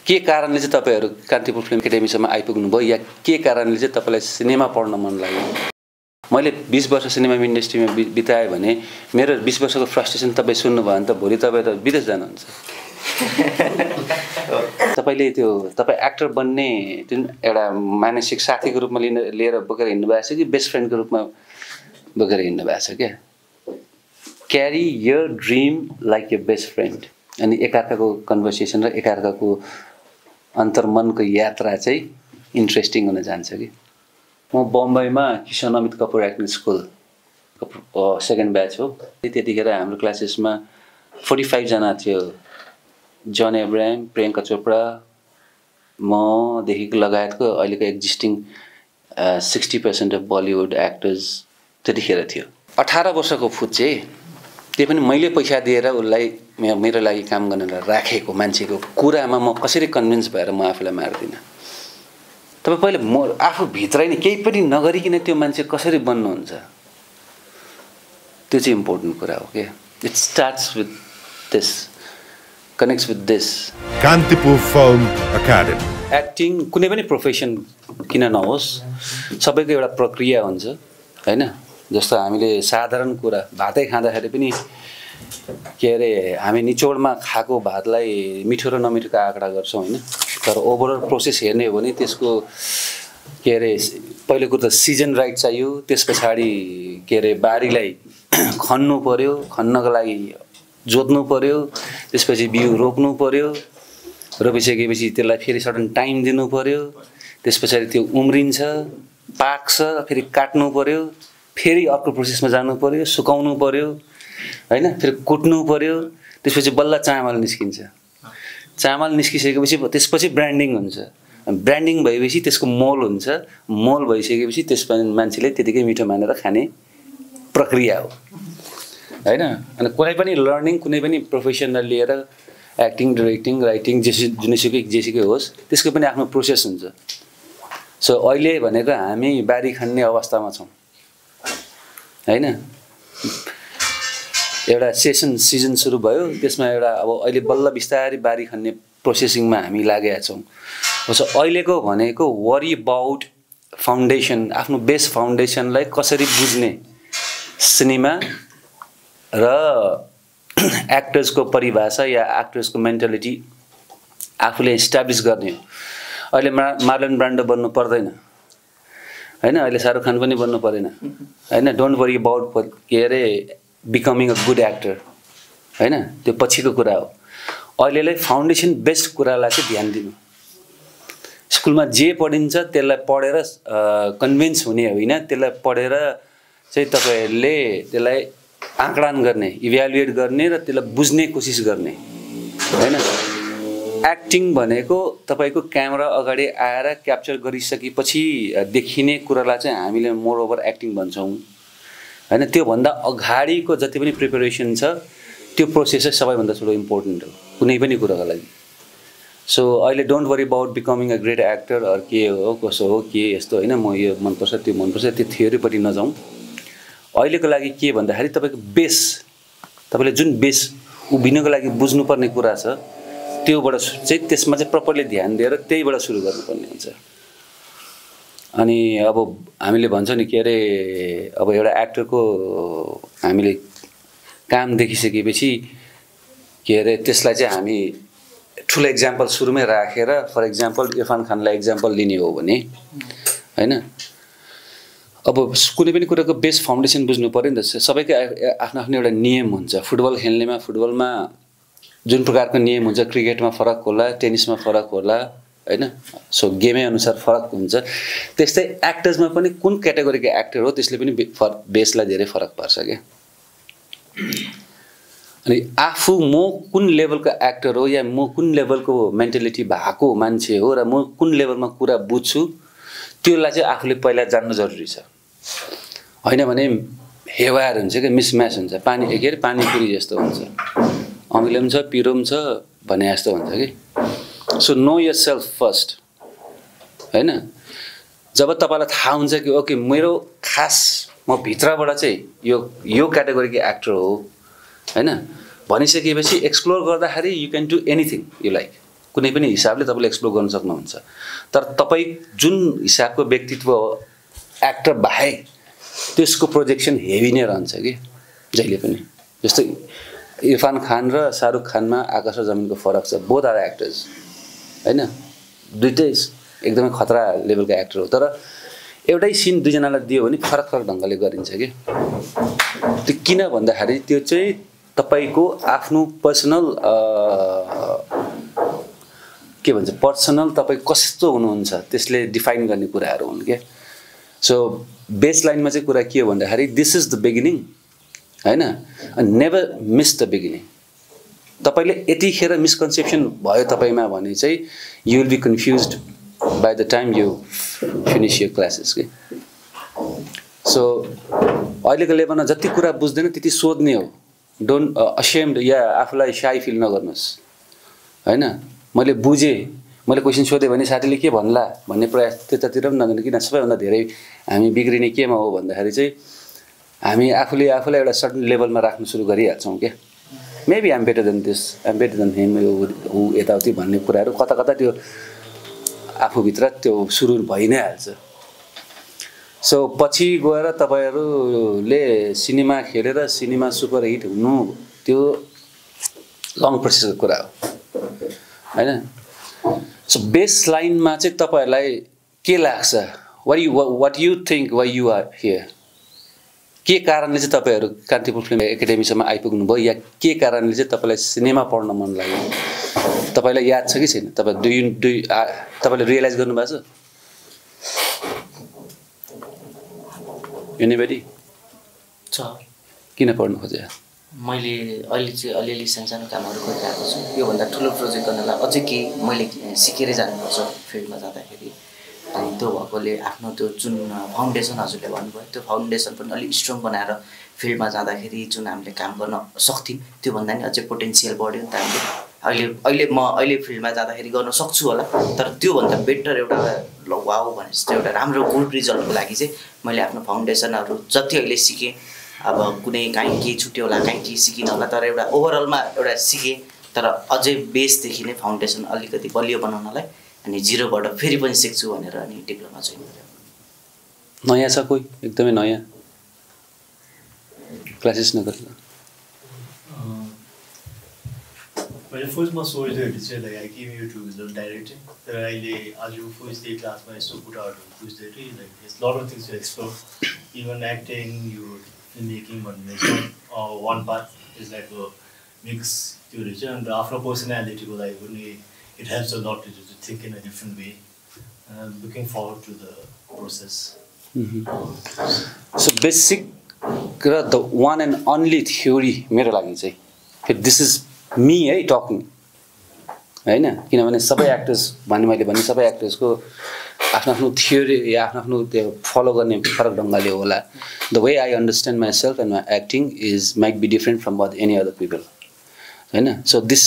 के कारणले चाहिँ तपाईहरु कान्तिपुर फिल्म एकाडेमीसम्म आइपुग्नु भयो या के कारणले चाहिँ तपाईलाई सिनेमा पढ्न मन लाग्यो? मैले 20 वर्ष सिनेमा इन्डस्ट्रीमा बिताए भने मेरो 20 वर्षको फ्रस्ट्रेसन तपाई सुन्नु भयो भने त भोलि तपाई त विदेश जानुहुन्छ। तपाईले त्यो तपाई एक्टर बन्ने जुन एउटा मानसिक साथीको रूपमा लिएर बोकेर हिँड्नु भएको छ कि बेस्ट फ्रेन्डको रूपमा बोकेर हिँड्नु भएको छ के? Carry your dream like your best friend. अनि एकार्काको कन्भर्सेसन र एकार्काको अन्तर्मनको यात्रा चाहिँ इन्ट्रेस्टिङ हुन जान्छ कि। म बम्बईमा Kishan Amit Kapoor acting school second batch हो। त्यतिखेर हाम्रो क्लासेसमा 45 जना थियो। जन एब्राहम, प्रियङ्का चोपडा, म देखिको लगायतको अहिलेको एक्जिस्टिङ 60% अफ बलिउड एक्टर्स त्यतिखेर थियो। 18 वर्षको फुच्चे त्यो पनि मैले पैसा दिएर उसलाई मेरो लागि काम गर्नलाई राखेको मान्छेको कुरामा म कसरी कन्भिन्स भएर म आफूलाई मार्दिनँ? तपाईँ पहिले म आफू भित्रै नै केही पनि नगरिकन त्यो मान्छे कसरी बन्नुहुन्छ? त्यो चाहिँ इम्पोर्टेन्ट कुरा हो क्या। It starts with this, connects with this. Kantipur film academy. Acting कुनै पनि प्रोफेसन किन नहोस्, सबैको एउटा प्रक्रिया हुन्छ हैन? जस्तो हामीले साधारण कुरा भातै खाँदाखेरि पनि के अरे हामी निचोडमा खाएको भातलाई मिठो र नमिठोको आँकडा गर्छौँ हैन? तर ओभरअल प्रोसेस हेर्ने हो भने त्यसको के अरे पहिलो कुरो त सिजन राइट चाहियो। त्यस पछाडि के अरे बारीलाई खन्नु पर्यो, खन्नको लागि जोत्नु पर्यो, त्यसपछि बिउ रोप्नु पर्यो, रोपिसकेपछि त्यसलाई फेरि सर्टन टाइम दिनु पर्यो, त्यस पछाडि त्यो उम्रिन्छ, पाक्छ, फेरि काट्नु पर्यो, फेरि अर्को प्रोसेसमा जानु पर्यो, सुकाउनु पर्यो हैन? फेरि कुट्नु पर्यो, त्यसपछि बल्ल चामल निस्किन्छ। चामल निस्किसकेपछि त्यसपछि ब्रान्डिङ हुन्छ। ब्रान्डिङ भएपछि त्यसको मोल हुन्छ। मोल भइसकेपछि त्यसपछि मान्छेले त्यतिकै मिठो मानेर खाने प्रक्रिया हो हैन? अनि कुनै पनि लर्निङ, कुनै पनि प्रोफेसनल लिएर एक्टिङ, डाइरेक्टिङ, राइटिङ जेसुकै होस्, त्यसको पनि आफ्नो प्रोसेस हुन्छ। सो अहिले भनेको हामी बारी खन्ने अवस्थामा छौँ हैन? एउटा सिजन सुरु भयो, त्यसमा एउटा अब अहिले बल्ल बिस्तारै बारी खन्ने प्रोसेसिङमा हामी लागेका छौँ। सो अहिलेको भनेको वरी अबाउट फाउन्डेसन, आफ्नो बेस फाउन्डेसनलाई कसरी बुझ्ने, सिनेमा र एक्टर्सको परिभाषा या एक्टर्सको मेन्टालिटी आफूले इस्टाब्लिस गर्ने हो। अहिले मार्लन ब्रान्डो बन्नु पर्दैन हैन? अहिले शाहरुख खान पनि बन्नु पर्दैन हैन? डोन्ट वरी अबाउट के अरे बिकमिङ अ गुड एक्टर हैन? त्यो पछिको कुरा हो। अहिलेलाई फाउन्डेसन बेस्ट कुरालाई चाहिँ ध्यान दिनु। स्कुलमा जे पढिन्छ त्यसलाई पढेर कन्भिन्स हुने होइन, त्यसलाई पढेर चाहिँ तपाईहरुले त्यसलाई आँकलन गर्ने, इभ्यालुएट गर्ने र त्यसलाई बुझ्ने कोसिस गर्ने हैन? एक्टिङ भनेको तपाईको क्यामेरा अगाडि आएर क्याप्चर गरिसकेपछि देखिने कुरालाई चाहिँ हामीले मोर ओभर एक्टिङ भन्छौँ हैन? त्यो भन्दा अगाडिको जति पनि प्रिपरेसन छ त्यो प्रोसेस चाहिँ सबैभन्दा ठुलो इम्पोर्टेन्ट हो कुनै पनि कुराको लागि। सो अहिले don't worry about becoming a great actor or के हो कसो हो के यस्तो हैन? म यो मनपर्छ त्यो मनपर्छ त्यो थ्योरीपट्टि नजाउँ। अहिलेको लागि के भन्दाखेरि तपाईको बेस, तपाईले जुन बेस उभिनको लागि बुझ्नुपर्ने कुरा छ त्योबाट चाहिँ त्यसमा चाहिँ प्रपरली ध्यान दिएर त्यहीबाट सुरु गर्नुपर्ने हुन्छ। अनि अब हामीले भन्छ नि के अरे अब एउटा एक्टरको हामीले काम देखिसकेपछि के अरे त्यसलाई चाहिँ हामी ठुलो एक्जाम्पल सुरुमै राखेर फर एक्जाम्पल इरफान खानलाई एक्जाम्पल लिने हो भने हैन? अब कुनै पनि कुराको बेस फाउन्डेसन बुझ्नु पर्यो नि त। सबैको आफ्नो आफ्नो एउटा नियम हुन्छ। फुटबल खेल्नेमा फुटबलमा जुन प्रकारको नियम हुन्छ, क्रिकेटमा फरक होला, टेनिसमा फरक होला हैन? सो गेमै अनुसार फरक हुन्छ। त्यस्तै एक्टर्समा पनि कुन क्याटेगोरीको एक्टर हो त्यसले पनि बेसलाई धेरै फरक पार्छ क्या। अनि आफू म कुन लेभलको एक्टर हो या म कुन लेभलको मेन्टालिटी भएको मान्छे हो र म कुन लेभलमा कुरा बुझ्छु त्योलाई चाहिँ आफूले पहिला जान्नु जरुरी छ। हैन भने हेवार हुन्छ के, मिसम्याच हुन्छ। पानी के अरे पानीपुरी जस्तो हुन्छ, अमिलो पनि छ पिरो पनि छ भने जस्तो हुन्छ कि। सो नो योरसेल्फ फर्स्ट हैन? जब तपाईलाई थाहा हुन्छ कि ओके मेरो खास म भित्रबाट चाहिँ यो क्याटेगोरीको एक्टर हो हैन भनिसकेपछि एक्सप्लोर गर्दाखेरि you can do anything you like कुनै पनि हिसाबले तपाईँले एक्सप्लोर गर्न सक्नुहुन्छ। तर तपाईँ जुन हिसाबको व्यक्तित्व एक्टर बाहेक त्यसको प्रोजेक्सन हेभी नै रहन्छ कि जहिले पनि। जस्तै इरफान खान र शाहरुख खानमा आकाश र जमिनको फरक छ। बोथ आर एक्टर्स हैन, दुइटै एकदमै खतरा लेभलको एक्टर हो। तर एउटै सिन दुईजनालाई दियो भने फरक फरक ढङ्गले गरिन्छ कि। त्यो किन भन्दाखेरि त्यो चाहिँ तपाईँको आफ्नो पर्सनल के भन्छ पर्सनल तपाईँ कस्तो हुनुहुन्छ त्यसले डिफाइन गर्ने कुराहरू हुन् क्या। सो बेस लाइनमा चाहिँ कुरा के हो भन्दाखेरि दिस इज द बिगिनिङ हैन, and never miss the beginning. तपाईँले यतिखेर मिसकन्सेप्सन भयो तपाईँमा भने चाहिँ you will be confused by the time you finish your classes कि। सो अहिलेको लेभलमा जति कुरा बुझ्दैन त्यति सोध्ने हो। डोन्ट असेम्ड या आफूलाई साई फिल नगर्नुहोस् हैन। मैले बुझेँ, मैले क्वेसन सोधेँ भने साथीले के भन्ला भन्ने प्रयास त्यतातिर पनि नगर्नु। किन सबैभन्दा धेरै हामी बिग्रिने केमा हो भन्दाखेरि चाहिँ हामी आफूले आफूलाई एउटा सर्टन लेभलमा राख्नु सुरु गरिहाल्छौँ क्या। Maybe I'm better than this, I'm better than him, ऊ यताउति भन्ने कुराहरू कता कता त्यो आफूभित्र त्यो सुरु भइ नै हाल्छ। सो पछि गएर तपाईँहरूले सिनेमा खेलेर सिनेमा सुपरहिट हुनु त्यो लङ प्रोसेसको कुरा हो हैन। सो बेस लाइनमा चाहिँ तपाईँहरूलाई के लाग्छ, what you think why you are here, के कारणले चाहिँ तपाईँहरू कान्तिपुर फिल्म एकाडेमीसम्म आइपुग्नु भयो, या के कारणले चाहिँ तपाईँलाई सिनेमा पढ्न मन लाग्यो? तपाईँलाई याद छ कि छैन? तपाईँले रियलाइज गर्नुभएको छ? एनीबडी छ। किन पढ्नु खोजे? मैले अहिले चाहिँ अलिअलि सानसानो कामहरू गरिरहेको छु। योभन्दा ठुलो प्रोजेक्ट गर्नलाई अझै केही मैले सिकेरै जानुपर्छ फिल्डमा जाँदाखेरि। अनि त्यो भएकोले आफ्नो त्यो जुन फाउन्डेसन हजुरले भन्नुभयो त्यो फाउन्डेसन पनि अलिक स्ट्रङ बनाएर फिल्डमा जाँदाखेरि जुन हामीले काम गर्न सक्थ्यौँ त्योभन्दा नि अझै पोटेन्सियल बढ्यो नि त हामीले। अहिले फिल्डमा जाँदाखेरि गर्न सक्छु होला, तर त्योभन्दा बेटर एउटा वाउ भने जस्तो एउटा राम्रो गुड रिजल्टको लागि चाहिँ मैले आफ्नो फाउन्डेसनहरू जति अहिले सिकेँ, अब कुनै काहीँ केही छुट्यो होला, काहीँ केही सिकिनँ होला, तर एउटा ओभरअलमा एउटा सिकेँ। तर अझै बेसदेखि नै फाउन्डेसन अलिकति बलियो बनाउनलाई अनि जिरोबाट फेरि पनि सिक्छु भनेर अनि डिप्लोमा जोइन गरेँ। नयाँ छ कोही एकदमै नयाँ क्लासेस नगरेर? मैले फर्स्टमा सोच्दाखेरि चाहिँ like I came you to learn directing, तर अहिले आज फर्स्ट डे क्लासमा यस्तो कुराहरू बुझ्दाखेरि like it's lot of things to explore. Even acting, यो फिल्म मेकिङ भन्ने one part is like a mix त्यो रहेछ। अन्त आफ्नो पर्सनालिटीको लागि पनि it helps a lot to think in a different way. Looking forward to the process. So basic र the one and only theory मेरो लागि चाहिँ दिस इज मी है टकिङ हैन। किनभने सबै एक्टर्स मैले भने सबै एक्टर्सको आफ्नो आफ्नो थ्योरी या आफ्नो आफ्नो त्यो फलो गर्ने फरक ढङ्गले होला। The way I understand myself and my acting is might be different from what any other people हैन। So this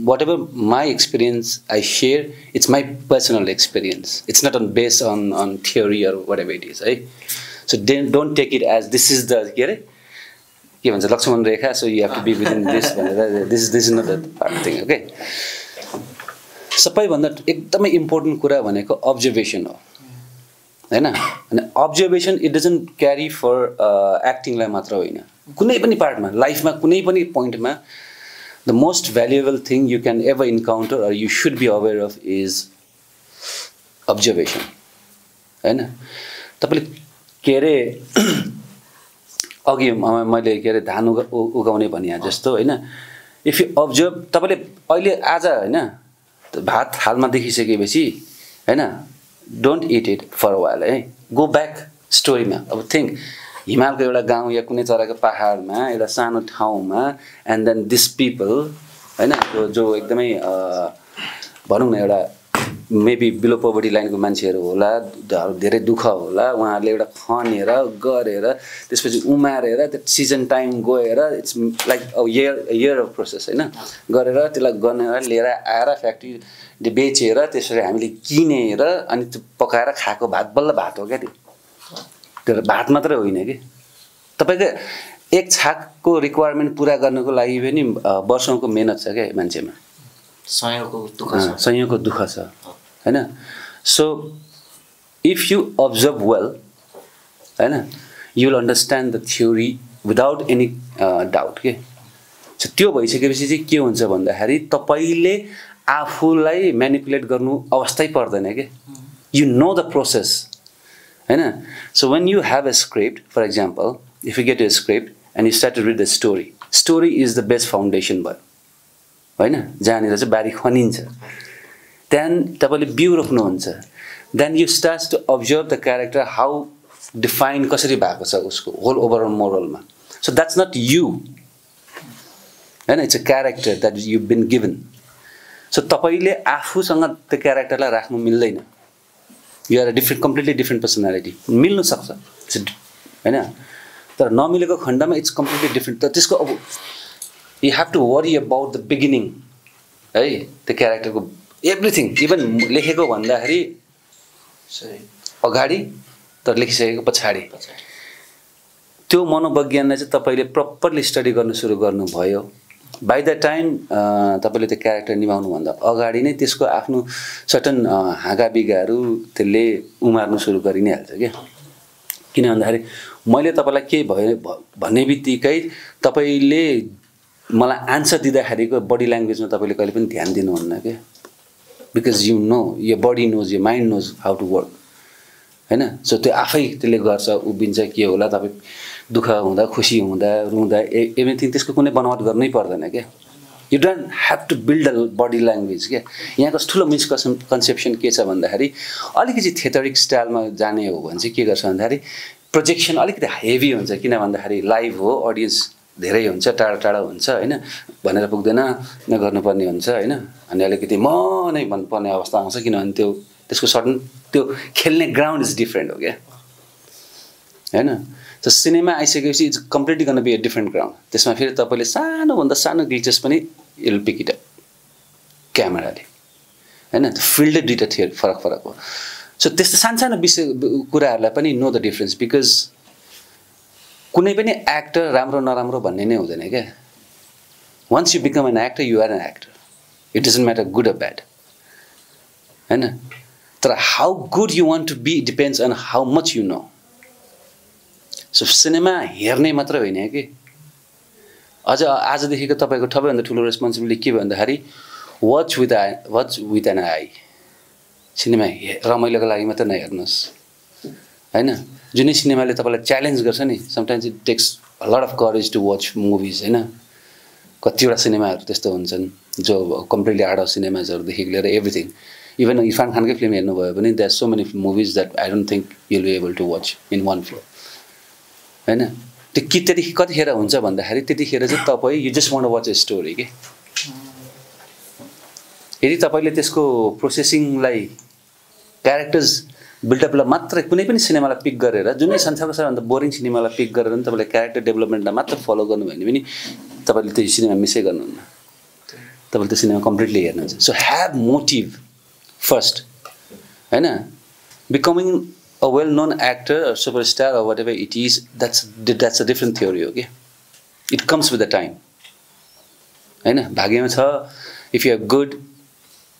whatever my experience I share, it's my personal experience, it's not on based on theory or whatever it is है। So don't take it as this is the के भन्छ Lakshman rekha, so you have to be within this भनेर this is not the thing okay. सबैभन्दा एकदमै important कुरा भनेको observation हो हैन। अनि observation it doesn't carry for एक्टिङलाई मात्र होइन, कुनै पनि पार्टमा लाइफमा कुनै पनि पोइन्टमा the most valuable thing you can ever encounter or you should be aware of is observation हैन। तपाईँले के अरे अघि मैले के अरे धान उगाउने भने जस्तो होइन, इफ यु अब्जर्भ तपाईँले अहिले आज होइन भात थालमा देखिसकेपछि होइन don't eat it for a while है, गो ब्याक स्टोरीमा। अब थिङ्क हिमालको एउटा गाउँ या कुनै चराको पहाडमा एउटा सानो ठाउँमा एन्ड देन दिस पिपल होइन जो एकदमै भनौँ न एउटा मेबी बिलो पोभर्टी लाइनको मान्छेहरू होला, धेरै दुःख होला, उहाँहरूले एउटा खनेर गरेर त्यसपछि उमारेर त्यो सिजन टाइम गएर it's like year of process होइन गरेर त्यसलाई गरेर लिएर आएर फ्याक्ट्री बेचेर त्यसरी हामीले किनेर अनि त्यो पकाएर खाएको भात बल्ल भात हो क्या। त्यो भात मात्रै होइन कि तपाईँको एक छाकको रिक्वायरमेन्ट पुरा गर्नको लागि पनि वर्षौँको मेहनत छ क्या मान्छेमा संयोगको दुःख छ हैन so if you observe well हैन you will understand the theory without any doubt के सो त्यो भइसकेपछि चाहिँ के हुन्छ भन्दाखेरि तपाईले आफूलाई म्यानिपुलेट गर्नु अवस्थै पर्दैन के यु नो द प्रोसेस हैन so when you have a script for example if you get a script and you start to read the story is the best foundation भयो हैन जहाँनिर चाहिँ बारी खनिन्छ त्यहाँदेखि तपाईँले बिउ रोप्नुहुन्छ then you start to observe the character how define कसरी भएको छ उसको होल ओभरअल मोरलमा सो द्याट्स नट यु हैन it's a character that you been given so तपाईँले आफूसँग त्यो क्यारेक्टरलाई राख्नु मिल्दैन you are a completely different personality मिल्नु सक्छ हैन तर नमिलेको खण्डमा इट्स कम्प्लिटली डिफ्रेन्ट तर त्यसको अब you have to worry about the beginning है त्यो क्यारेक्टरको एभ्रिथिङ इभन लेखेको भन्दाखेरि अगाडि तर लेखिसकेको पछाडि त्यो मनोविज्ञानलाई चाहिँ तपाईँले प्रपरली स्टडी गर्न सुरु गर्नुभयो बाई द टाइम तपाईँले त्यो क्यारेक्टर निभाउनुभन्दा अगाडि नै त्यसको आफ्नो सर्टन हाँगाबिगाहरू त्यसले उमार्नु सुरु गरि नै हाल्छ क्या किन भन्दाखेरि मैले तपाईँलाई केही भयो भन्ने बित्तिकै तपाईँले मलाई आन्सर दिँदाखेरिको बडी ल्याङ्ग्वेजमा तपाईँले कहिले पनि ध्यान दिनुहुन्न क्या बिकज यु नो यो बडी नोज यो mind knows how to work हैन सो त्यो आफै त्यसले गर्छ उभिन्छ के होला तपाईँ दुःख हुँदा खुसी हुँदा रुँदा एभ्रिथिङ त्यसको कुनै बनावट गर्नै पर्दैन क्या you don't have to build a body language क्या यहाँको ठुलो मिसकन्सेप्सन के छ भन्दाखेरि अलिकति थिएटरिक स्टाइलमा जाने हो भने चाहिँ के गर्छ भन्दाखेरि प्रोजेक्सन अलिकति हेभी हुन्छ किन भन्दाखेरि लाइभ हो अडियन्स धेरै हुन्छ टाढा टाढा हुन्छ हैन भनेर पुग्दैन नगर्नुपर्ने हुन्छ हैन अनि अलिकति म नै भन्नुपर्ने अवस्था आउँछ किनभने त्यो त्यसको सडन त्यो खेल्ने ग्राउन्ड इज डिफ्रेन्ट हो क्या हैन सो सिनेमा आइसकेपछि it's completely gonna be a different ground त्यसमा फेरि तपाईँले सानोभन्दा सानो ग्लिचेस पनि इल पिक इट अप क्यामेराले हैन त्यो फिल्डै दुईवटा थियो फरक फरक हो सो त्यस्तो सानो विषय कुराहरूलाई पनि नो द डिफ्रेन्स बिकज कुनै पनि एक्टर राम्रो नराम्रो भन्ने नै हुँदैन क्या once you become an actor you are an actor it doesn't matter good or bad हैन तर how good you want to be depends on how much you know so cinema हेर्ने मात्र होइन कि अझ आजदेखिको तपाईँको सबैभन्दा ठुलो रेस्पोन्सिबिलिटी के भन्दाखेरि watch with an eye cinema रमाइलोको लागि मात्र नहेर्नुहोस् हैन जुनै सिनेमाले तपाईँलाई च्यालेन्ज गर्छ नि sometimes it takes a lot of courage to watch movies हैन कतिवटा सिनेमाहरू त्यस्तो हुन्छन् जो कम्प्लिटली आर्ट अफ सिनेमाजहरूदेखि लिएर एभ्रिथिङ इभन इरफान खानकै फिल्म हेर्नुभयो भने there are so many movies that I don't think you'll be able to watch in one flow हैन त्यो कतिखेर हुन्छ भन्दाखेरि त्यतिखेर चाहिँ तपाईँ you just want watch a story के यदि तपाईँले त्यसको प्रोसेसिङलाई क्यारेक्टर्स बिल्डअपलाई मात्र कुनै पनि सिनेमालाई पिक गरेर जुनै संसारको सबैभन्दा बोरिङ सिनेमालाई पिक गरेर पनि तपाईँले क्यारेक्टर डेभलपमेन्टलाई मात्र फलो गर्नुभयो भने पनि तपाईँले त्यो सिनेमा मिसै गर्नुहुन्न तपाईँले त्यो सिनेमा कम्प्लिटली हेर्नुहुन्छ सो ह्याभ मोटिभ फर्स्ट हैन becoming a well-known actor or superstar or whatever it is, that's a different theory, okay? It comes with the time. Right? भाग्यमा छ, if you are good,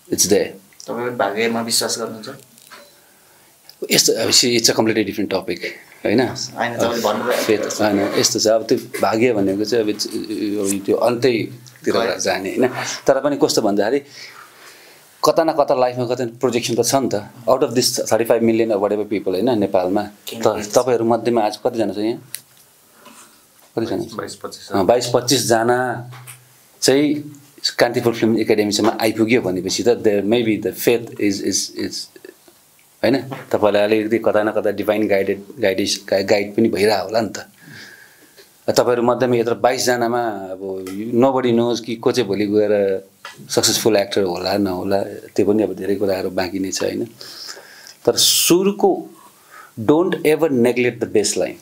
it's there. तपाईले भाग्यमा विश्वास गर्नुहुन्छ? It's a completely different topic, हैन? हैन तपाईले भन्नुभयो हैन यस्तो छ अब त्यो भाग्य भनेको चाहिँ अब त्यो अन्त्यतिर जाने हैन तर पनि कस्तो भन्दाखेरि कता न कता लाइफमा कता प्रोजेक्सन त छ नि त out of this 35 million or whatever people हैन नेपालमा तपाईहरु मध्येमा आज कतिजना छ यहाँ कतिजना 22-25 जना चाहिँ कान्तिपुर फिल्म एकाडेमीसम्म आइपुग्यो भनेपछि त there may be the faith is हैन तपाईलाई अलिकति कता न कता डिभाइन गाइड पनि भइरा होला नि त तपाईहरु मध्येमा यत्र 22 जनामा अब नोबडी नोज कि को चाहिँ भोलि गएर सक्सेसफुल एक्टर होला नहोला त्यो पनि अब धेरै कुराहरु बाँकी नै छ हैन तर सुरुको don't ever neglect the base line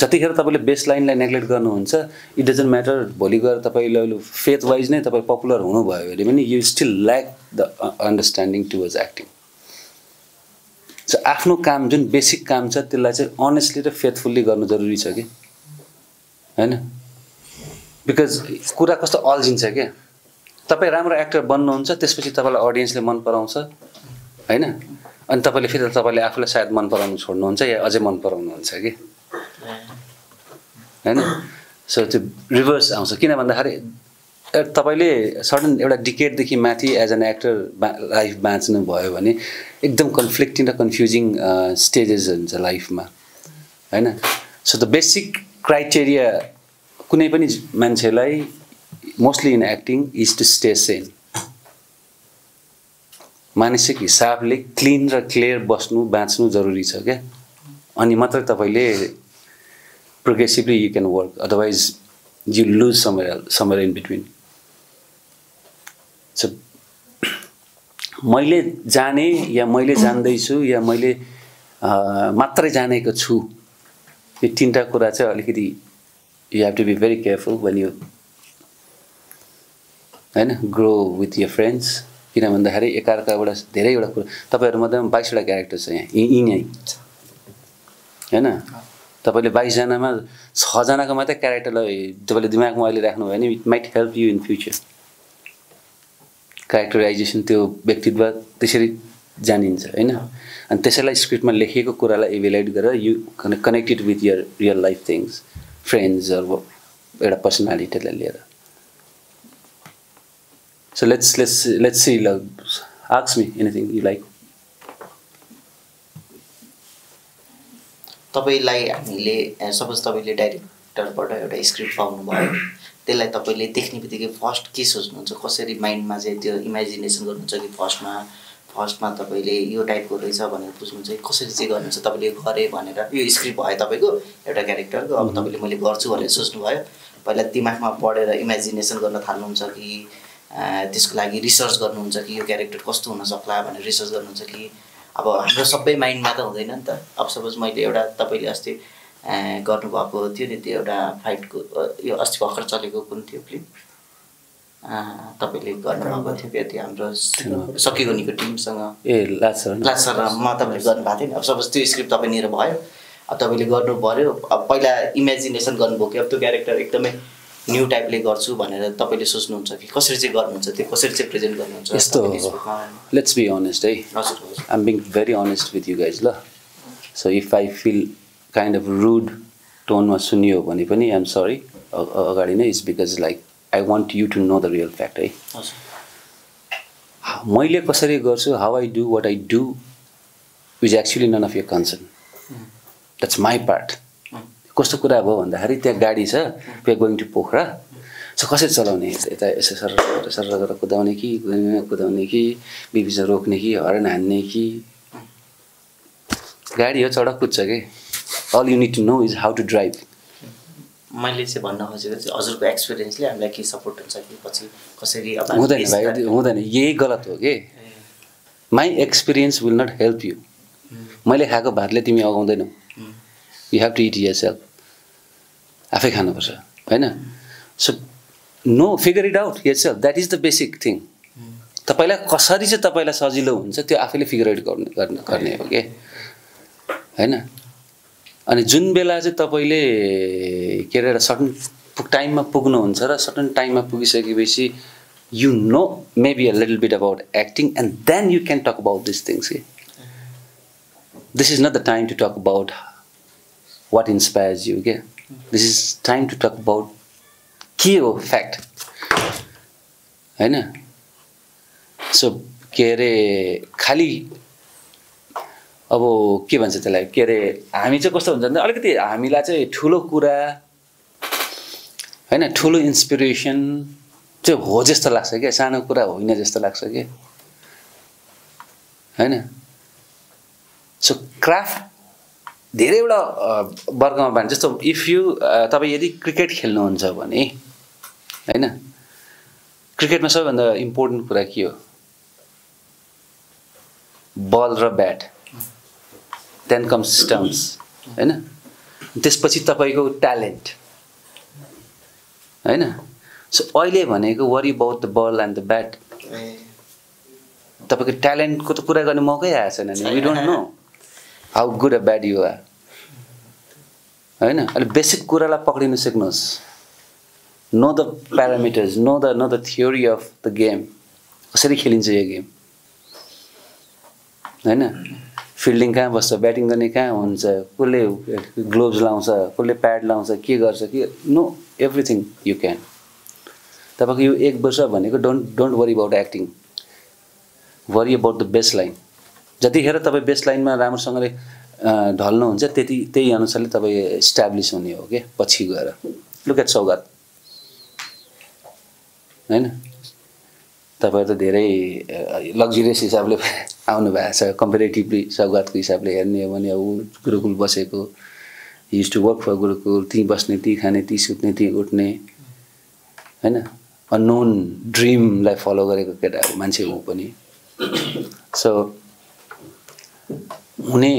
जतिखेर तपाईले बेस लाइनलाई नेग्लेक्ट गर्नुहुन्छ इट डजन्ट म्याटर भोलि गएर तपाईले फेथ वाइज नै तपाई पपुलर हुनु भयो भने पनि you still lack the understanding towards acting so आफ्नो काम जुन बेसिक काम छ त्यसलाई चाहिँ अनेस्टली र फेथफुल्ली गर्नु जरुरी छ के हैन बिकज कुरा कस्तो अल्झिन्छ के तपाईँ राम्रो एक्टर बन्नुहुन्छ त्यसपछि तपाईँलाई अडियन्सले मन पराउँछ होइन अनि तपाईँले फेरि तपाईँले आफूलाई सायद मन पराउनु छोड्नुहुन्छ या अझै मन पराउनुहुन्छ कि होइन सो त्यो रिभर्स आउँछ किन भन्दाखेरि तपाईँले सडन एउटा डिकेडदेखि माथि एज एन एक्टर लाइफ बाँच्नु भयो भने एकदम कन्फ्लिक्टिङ र कन्फ्युजिङ स्टेजेस हुन्छ लाइफमा होइन सो द बेसिक क्राइटेरिया कुनै पनि मान्छेलाई mostly in acting is to stay sane मानसिक हिसाबले क्लिन र क्लियर बस्नु बाँच्नु जरुरी छ क्या अनि मात्रै तपाईँले progressively you can work otherwise you lose somewhere in between so मैले जाने या मैले जान्दैछु या मैले मात्रै जानेको छु यो तीनटा कुरा चाहिँ अलिकति you have to be very careful when you होइन ग्रो विथ यर फ्रेन्ड्स किन भन्दाखेरि एकअर्काबाट धेरैवटा कुरा तपाईँहरूमध्येमा 22वटा क्यारेक्टर छ यहाँ यहीँ होइन तपाईँले 22जनामा 6जनाको मात्रै क्यारेक्टरलाई तपाईँले दिमागमा अहिले राख्नुभयो भने it might help you in future characterization त्यो व्यक्तित्व त्यसरी जानिन्छ होइन अनि त्यसैलाई स्क्रिप्टमा लेखिएको कुरालाई इभ्यालुएट गरेर you connected with your real life things फ्रेन्ड्सहरू एउटा पर्सनालिटीलाई लिएर So let's see. Ask me anything you like. तपाईलाई हामीले सपोज तपाईले डाइरेक्टरबाट एउटा स्क्रिप्ट पाउनु भयो त्यसलाई तपाईले देख्ने बित्तिकै फर्स्ट के सोच्नुहुन्छ कसरी माइन्डमा चाहिँ त्यो इमेजिनेसन गर्नुहुन्छ कि फर्स्टमा तपाईले यो टाइपको रहेछ भनेर बुझ्नुहुन्छ कि कसरी चाहिँ गर्नुहुन्छ तपाईले गरे भनेर यो स्क्रिप्ट भयो तपाईको एउटा क्यारेक्टरको अब तपाईले मैले गर्छु भनेर सोच्नु भयो पहिला दिमागमा पढेर इमेजिनेसन गर्न थाल्नुहुन्छ कि त्यसको लागि रिसर्च गर्नुहुन्छ कि यो क्यारेक्टर कस्तो हुन सक्ला भनेर रिसर्च गर्नुहुन्छ कि अब हाम्रो सबै माइन्डमा त हुँदैन नि त अब सपोज मैले एउटा तपाईले अस्ति गर्नुभएको थियो नि त्यो एउटा फाइटको यो अस्ति भर्खर चलेको कुन थियो फिल्म तपाईले गर्नुभएको थियो त्यो हाम्रो सकिगोनीको टिमसँग लासरमा तपाईले गर्नुभएको थियो नि अब सपोज त्यो स्क्रिप्ट तपाईनिर भयो अब तपाईले गर्नु पर्यो अब पहिला इमेजिनेसन गर्नुभयो कि अब त्यो क्यारेक्टर एकदमै न्यू टाइपले गर्छु भनेर तपाईले सोच्नुहुन्छ कि कसरी चाहिँ गर्नुहुन्छ त्यो कसरी चाहिँ प्रेजेन्ट गर्नुहुन्छ यस्तो लेट्स बी अनेस्ट है I am being very honest with you guys ल so if I feel kind of rude टोनमा सुनियो भने पनि आई एम सरी अगाडि नै is because like I want you to know the real fact है मैले कसरी गर्छु how I do what I do is actually none of your concern that's my part कस्तो कुरा भयो भन्दाखेरि त्यहाँ गाडी छ we are going to Pokhara so कसरी चलाउने यता यसो सर गरेर कुदाउने कि बिबिच रोक्ने कि हर्न हान्ने कि गाडी हो चढक कुद्छ कि all you need to know is how to drive मैले चाहिँ भन्न खोजेको चाहिँ हजुरको एक्सपिरियन्सले हामीलाई के सपोर्ट हुन्छ कि पछि कसरी अब हुँदैन भाइ हुँदैन यही गलत हो कि my experience will not help you मैले खाएको भातले तिमी अगाउँदैनौ you have to eat yourself आफै खानुपर्छ होइन so no figure it out yourself that is the basic thing तपाईँलाई कसरी चाहिँ तपाईँलाई सजिलो हुन्छ त्यो आफैले फिगर आउट गर्ने हो कि होइन अनि जुन बेला चाहिँ तपाईँले के अरे एउटा सर्टन टाइममा पुग्नुहुन्छ र सर्टन टाइममा पुगिसकेपछि you know maybe a little bit about acting and then you can talk about this things कि this is not the time to talk about what inspires you okay this is time to talk about के हो fact हैन so के अरे खाली अब के भन्छ त्यसलाई के अरे हामी चाहिँ कस्तो हुन्छ भने अलिकति हामीलाई चाहिँ ठुलो कुरा हैन ठुलो इन्स्पिरेसन चाहिँ हो जस्तो लाग्छ के सानो कुरा होइन जस्तो लाग्छ के हैन सो क्राफ्ट धेरैवटा वर्गमा बाँड्छ जस्तो इफ यु तपाईँ यदि क्रिकेट खेल्नुहुन्छ भने हैन क्रिकेटमा सबैभन्दा इम्पोर्टेन्ट कुरा के हो बल र ब्याट देन कम्स स्टम्प्स हैन त्यसपछि तपाईँको ट्यालेन्ट हैन सो अहिले भनेको worry about the ball and the bat तपाईँको ट्यालेन्टको त कुरा गर्ने मौकै आएको छैन नि we don't know how good a bad you are हैन अहिले बेसिक कुरालाई पक्रिन सिक्नुहोस् know the parameters, know the theory of the game, कसरी खेलिन्छ यो गेम होइन। फिल्डिङ कहाँ बस्छ, ब्याटिङ गर्ने कहाँ हुन्छ, कसले ग्लोभ्स लाउँछ, कसले प्याड लाउँछ, के गर्छ, के नो एभ्रिथिङ यु क्यान। तपाईँको यो 1 वर्ष भनेको don't worry about acting, worry about the best line. जतिखेर तपाईँ बेस्ट लाइनमा राम्रोसँगले ढल्नुहुन्छ त्यही अनुसारले तपाईँ इस्टाब्लिस हुने हो क्या पछि गएर। लुक एट सौगात होइन, तपाईँ त धेरै लग्जरियस हिसाबले आउनु भएको छ। कम्पेरेटिभली सौगातको हिसाबले हेर्ने हो भने ऊ गुरुकुल बसेको, युज टु वर्क फर गुरुकुल, त्यहीँ बस्ने, त्यहीँ खाने, त्यहीँ सुत्ने, त्यहीँ उठ्ने होइन, अननोन ड्रिमलाई फलो गरेको केटा मान्छे हो पनि। सो हुने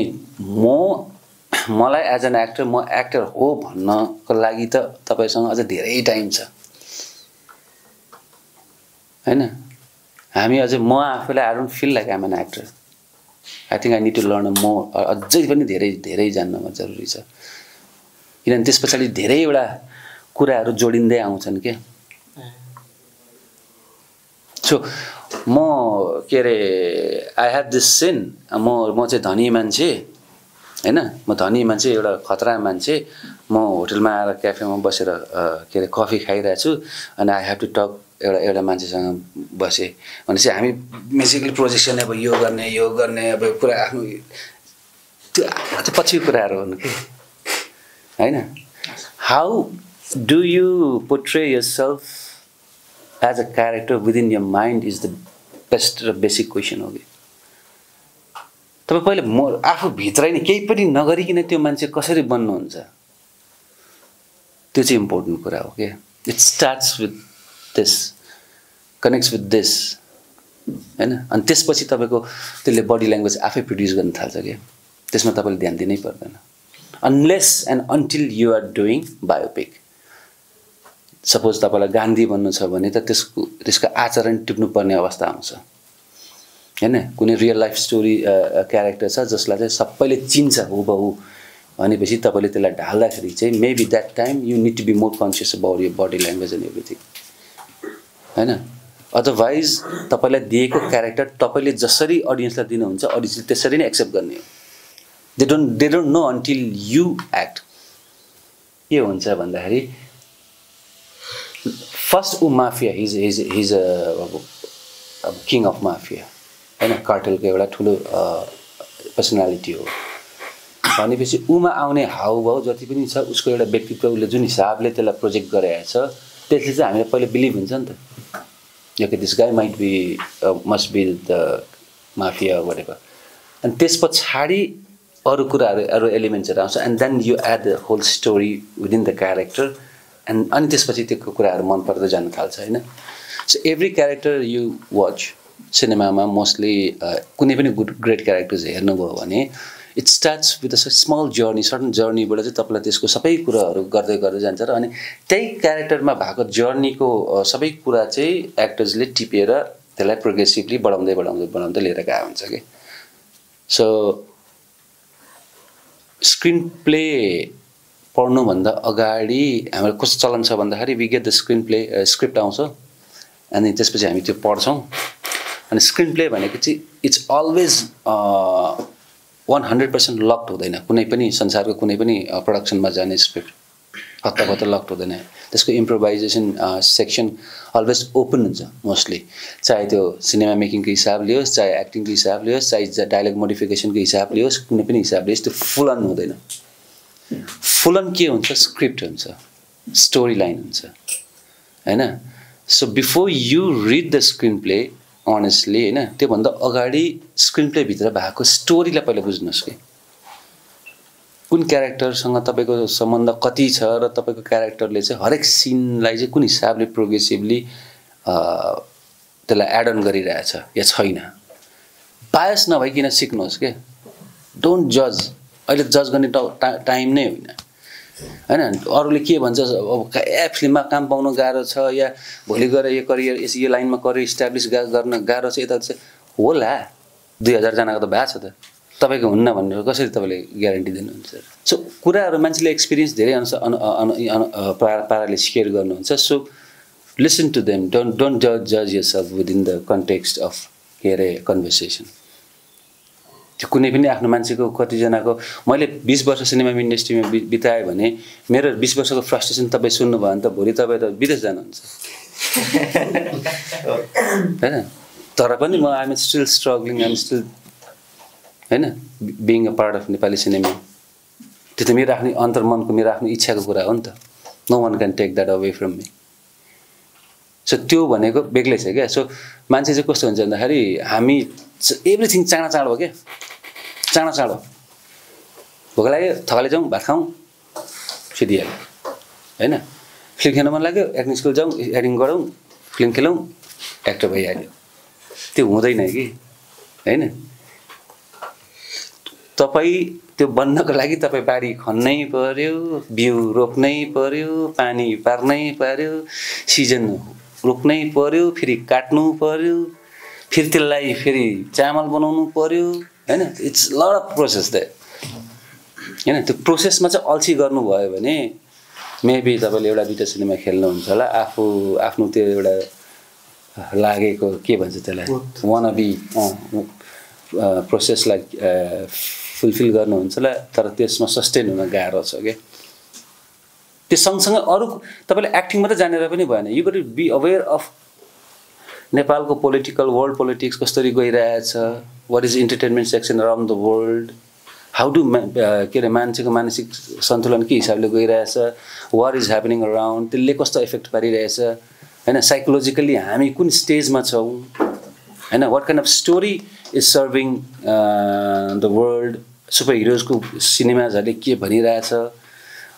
मलाई एज एन एक्टर, म एक्टर हो भन्नको लागि त तपाईँसँग अझ धेरै टाइम छ होइन। हामी अझै म आफूलाई I don't feel like I'm an actor, I think I need to learn more. अझै पनि धेरै जान्नमा जरुरी छ, किनभने त्यस पछाडि धेरैवटा कुराहरू जोडिँदै आउँछन् क्या। सो म के अरे आई हेभ दिस सिन, म चाहिँ धनी मान्छे होइन, म धनी मान्छे, एउटा खतरा मान्छे, म होटलमा आएर क्याफेमा बसेर के अरे कफी खाइरहेको छु अनि आई हेभ टु टक एउटा मान्छेसँग बसेँ भनेपछि हामी बेसिकली प्रोजेक्सन अब यो गर्ने अब पुरा आफ्नो त्यो पछिको कुराहरू हुनु कि होइन। How do you portray yourself as a character within your mind is the best र बेसिक क्वेसन हो कि। तपाईँ पहिले म आफू भित्रै नै केही पनि नगरिकन त्यो मान्छे कसरी बन्नुहुन्छ, त्यो चाहिँ इम्पोर्टेन्ट कुरा हो क्या। It starts with this, connects with this होइन, अनि त्यसपछि तपाईँको त्यसले बडी ल्याङ्ग्वेज आफै प्रड्युस गर्न थाल्छ क्या। त्यसमा तपाईँले ध्यान दिनै पर्दैन unless and until you are doing biopic. Suppose तपाईँलाई गान्धी बन्नु छ भने त त्यसको आचरण टिप्नुपर्ने अवस्था आउँछ होइन। कुनै रियल लाइफ स्टोरी क्यारेक्टर छ जसलाई चाहिँ सबैले चिन्छ हुबहु भनेपछि तपाईँले त्यसलाई ढाल्दाखेरि चाहिँ maybe that time you need to be more conscious about your body language and everything होइन। अदरवाइज तपाईँलाई दिएको क्यारेक्टर तपाईँले जसरी अडियन्सलाई दिनुहुन्छ अडियन्सले त्यसरी नै एक्सेप्ट गर्ने हो। They don't know until you act. के हुन्छ भन्दाखेरि फर्स्ट ऊ माफिया, हिज अब किङ अफ माफिया होइन, कार्टेलको एउटा ठुलो पर्सनालिटी हो भनेपछि ऊमा आउने हाउभाउ जति पनि छ उसको एउटा व्यक्तित्व, उसले जुन हिसाबले त्यसलाई प्रोजेक्ट गरेको छ त्यसले चाहिँ हामीलाई पहिला बिलिभ हुन्छ नि त, यो कि this guy might be must be the mafia whatever. अनि त्यस पछाडि अरू कुराहरू, अरू एलिमेन्ट्सहरू आउँछ and then you add the whole story within the character and अनि त्यसपछि त्यो कुराहरू मन पर्दै जान थाल्छ होइन। So every character you watch सिनेमामा मोस्टली कुनै पनि ग्रेट क्यारेक्टर्स हेर्नुभयो भने it starts with a small journey, certain जर्नीबाट चाहिँ तपाईँलाई त्यसको सबै कुराहरू गर्दै जान्छ र अनि त्यही क्यारेक्टरमा भएको जर्नीको सबै कुरा चाहिँ एक्टर्सले टिपेर त्यसलाई प्रोग्रेसिभली बढाउँदै लिएर गएको हुन्छ कि। सो स्क्रिन प्ले पढ्नुभन्दा अगाडि हाम्रो कस्तो चलन छ भन्दाखेरि we get the screenplay script आउँछ अनि त्यसपछि हामी त्यो पढ्छौँ। अनि स्क्रिन प्ले भनेको चाहिँ इट्स अलवेज 100% लक्ड हुँदैन। कुनै पनि संसारको कुनै पनि प्रोडक्सनमा जाने स्क्रिप्ट हत्तापत्ता लक्ड हुँदैन। त्यसको इम्प्रोभाइजेसन सेक्सन अलवेज ओपन हुन्छ मोस्टली, चाहे त्यो सिनेमा मेकिङको हिसाबले होस्, चाहे एक्टिङको हिसाबले होस्, चाहे डायलग मोडिफिकेसनको हिसाबले होस्, कुनै पनि हिसाबले होस्, त्यो फुल अन हुँदैन। फुल अन के हुन्छ? स्क्रिप्ट हुन्छ, स्टोरी लाइन हुन्छ होइन। So before you read the screenplay honestly होइन, त्योभन्दा अगाडि स्क्रिन प्लेभित्र भएको स्टोरीलाई पहिला बुझ्नुहोस् कि कुन क्यारेक्टरसँग तपाईँको सम्बन्ध कति छ र तपाईँको क्यारेक्टरले चाहिँ हरेक सिनलाई चाहिँ कुन हिसाबले प्रोग्रेसिभली त्यसलाई एड अन गरिरहेछ या छैन। बायस नभइकन सिक्नुहोस् क्या, डोन्ट जज। अहिले जज गर्ने टाइम नै होइन होइन। अरूले के भन्छ अब फिल्ममा काम पाउनु गाह्रो छ या भोलि गएर यो करियर यो लाइनमा करियर इस्टाब्लिस गर्न गाह्रो छ, यता चाहिँ होला 2000 जनाको त भएको छ त तपाईँको हुन्न भनेर कसरी तपाईँले ग्यारेन्टी दिनुहुन्छ? सो कुराहरू मान्छेले एक्सपिरियन्स धेरै पाराले सेयर गर्नुहुन्छ. So listen to them. Don't जज yourself within the context of के अरे कन्भर्सेसन. त्यो कुनै पनि आफ्नो मान्छेको कतिजनाको मैले 20 वर्ष सिनेमा इन्डस्ट्रीमा बिताएँ भने मेरो 20 वर्षको फ्रस्ट्रेसन तपाईँ सुन्नुभयो भने त भोलि तपाईँ त विदेश जानुहुन्छ होइन. तर पनि म I'm still struggling, I'm still होइन being a part of Nepali cinema. त्यो त मेरो आफ्नो अन्तर्मनको मेरो आफ्नो इच्छाको कुरा हो नि त. No one can take that away from me. So त्यो भनेको बेग्लै छ क्या. सो मान्छे चाहिँ कस्तो हुन्छ भन्दाखेरि हामी एभ्रिथिङ चाँडो हो क्या. चाँडो भोक लाग्यो थकाले जाउँ भात खाउँ सिधिहाल्यो होइन. फिल्म खेल्न मन लाग्यो एक्टिङ स्कुल जाउँ एक्टिङ गरौँ फिल्म खेलौँ एक्टर भइहाल्यो. त्यो हुँदैन कि होइन. तपाईँ त्यो बन्नको लागि तपाईँ बारी खन्नै पर्यो, बिउ रोप्नै पर्यो, पानी पार्नै पर्यो, सिजन रोप्नै पर्यो, फेरि काट्नु पर्यो, फेरि त्यसलाई फेरि चामल बनाउनु पर्यो होइन. It's lot of process that होइन. त्यो प्रोसेसमा चाहिँ अल्छी गर्नुभयो भने मेबी तपाईँले एउटा दुईवटा सिनेमा खेल्नुहुन्छ होला. आफ्नो त्यो एउटा लागेको के भन्छ त्यसलाई वानबी प्रोसेसलाई फुलफिल गर्नुहुन्छ होला. तर त्यसमा सस्टेन हुन गाह्रो छ क्या. त्यो सँगसँगै अरू तपाईँले एक्टिङ मात्रै जानेर पनि भएन. You got to be aware of नेपालको पोलिटिकल वर्ल्ड पोलिटिक्स कसरी गइरहेछ. What is entertainment section around the world. How do के अरे मान्छेको मानसिक सन्तुलन के हिसाबले गइरहेछ. What is happening around. त्यसले कस्तो इफेक्ट पारिरहेछ होइन. साइकोलोजिकल्ली हामी कुन स्टेजमा छौँ होइन. What kind of story is serving the world. Super हिरोजको सिनेमाजहरूले के भनिरहेछ,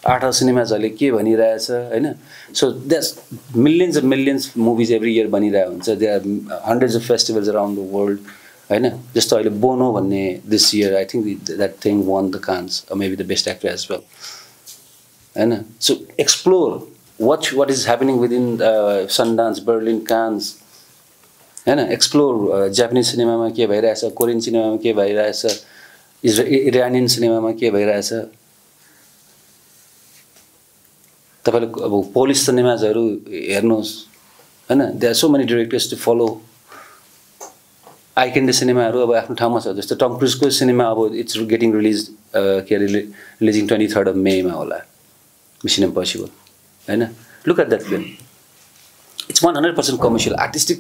आर्ट हाउस सिनेमाजहरूले के भनिरहेछ होइन. So that's millions movies every year बनिरहेको हुन्छ. They are hundreds of festivals around the world होइन. जस्तो अहिले बोनो भन्ने this year I think that thing won the Cannes maybe the best actor as well होइन. सो explore what is happening within Sundance, Berlin, Cannes होइन. Explore Japanese सिनेमामा के भइरहेछ, कोरियन सिनेमामा के भइरहेछ, इरानियन सिनेमामा के भइरहेछ. तपाईँले अब पोलिस सिनेमाजहरू हेर्नुहोस् होइन. They are so many directors to follow. आइकेन्डे सिनेमाहरू अब आफ्नो ठाउँमा छ. जस्तो टम क्रुजको सिनेमा अब इट्स गेटिङ रिलिज के अरे रिलिजिङ 23 मेमा होला मिसन इम्पोसिबल होइन. Look at that film. It's 100% commercial artistic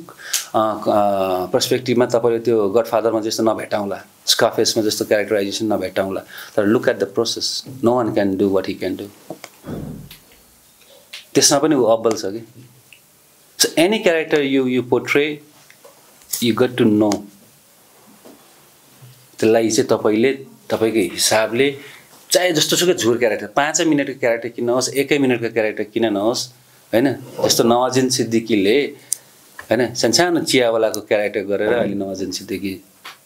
पर्सपेक्टिभमा तपाईँले त्यो गडफादरमा जस्तो नभेटाउँला, स्काफेसमा जस्तो क्यारेक्टराइजेसन नभेटाउँला. तर look at the process. No one can do what he can do. त्यसमा पनि ऊ अब्बल छ कि. So any character you portray you got to know. त्यसलाई चाहिँ तपाईँले तपाईँको हिसाबले चाहे जस्तोसुकै झुर क्यारेक्टर 5 मिनटको क्यारेक्टर किन नहोस्, 1 मिनटको क्यारेक्टर किन नहोस् होइन. जस्तो नवाजुद्दिन सिद्दिकीले होइन सानो चियावालाको क्यारेक्टर गरेर अहिले Nawazuddin Siddiqui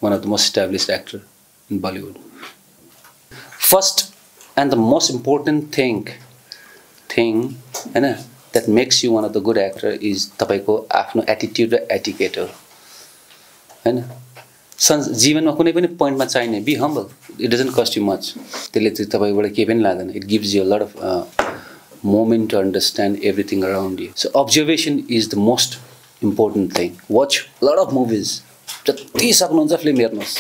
one of the most established actor in Bollywood. First and the most important thing होइन that makes you one of the good actor is तपाईँको आफ्नो एटिट्युड र एटिकेट हो होइन. जीवनमा कुनै पनि पोइन्टमा चाहिने be humble. It doesn't cost you much. त्यसले चाहिँ तपाईँबाट केही पनि लाग्दैन. It gives you a lot of moment to understand everything around you. So observation is the most important thing. Watch lot of movies. जति सक्नुहुन्छ फिल्म हेर्नुहोस्.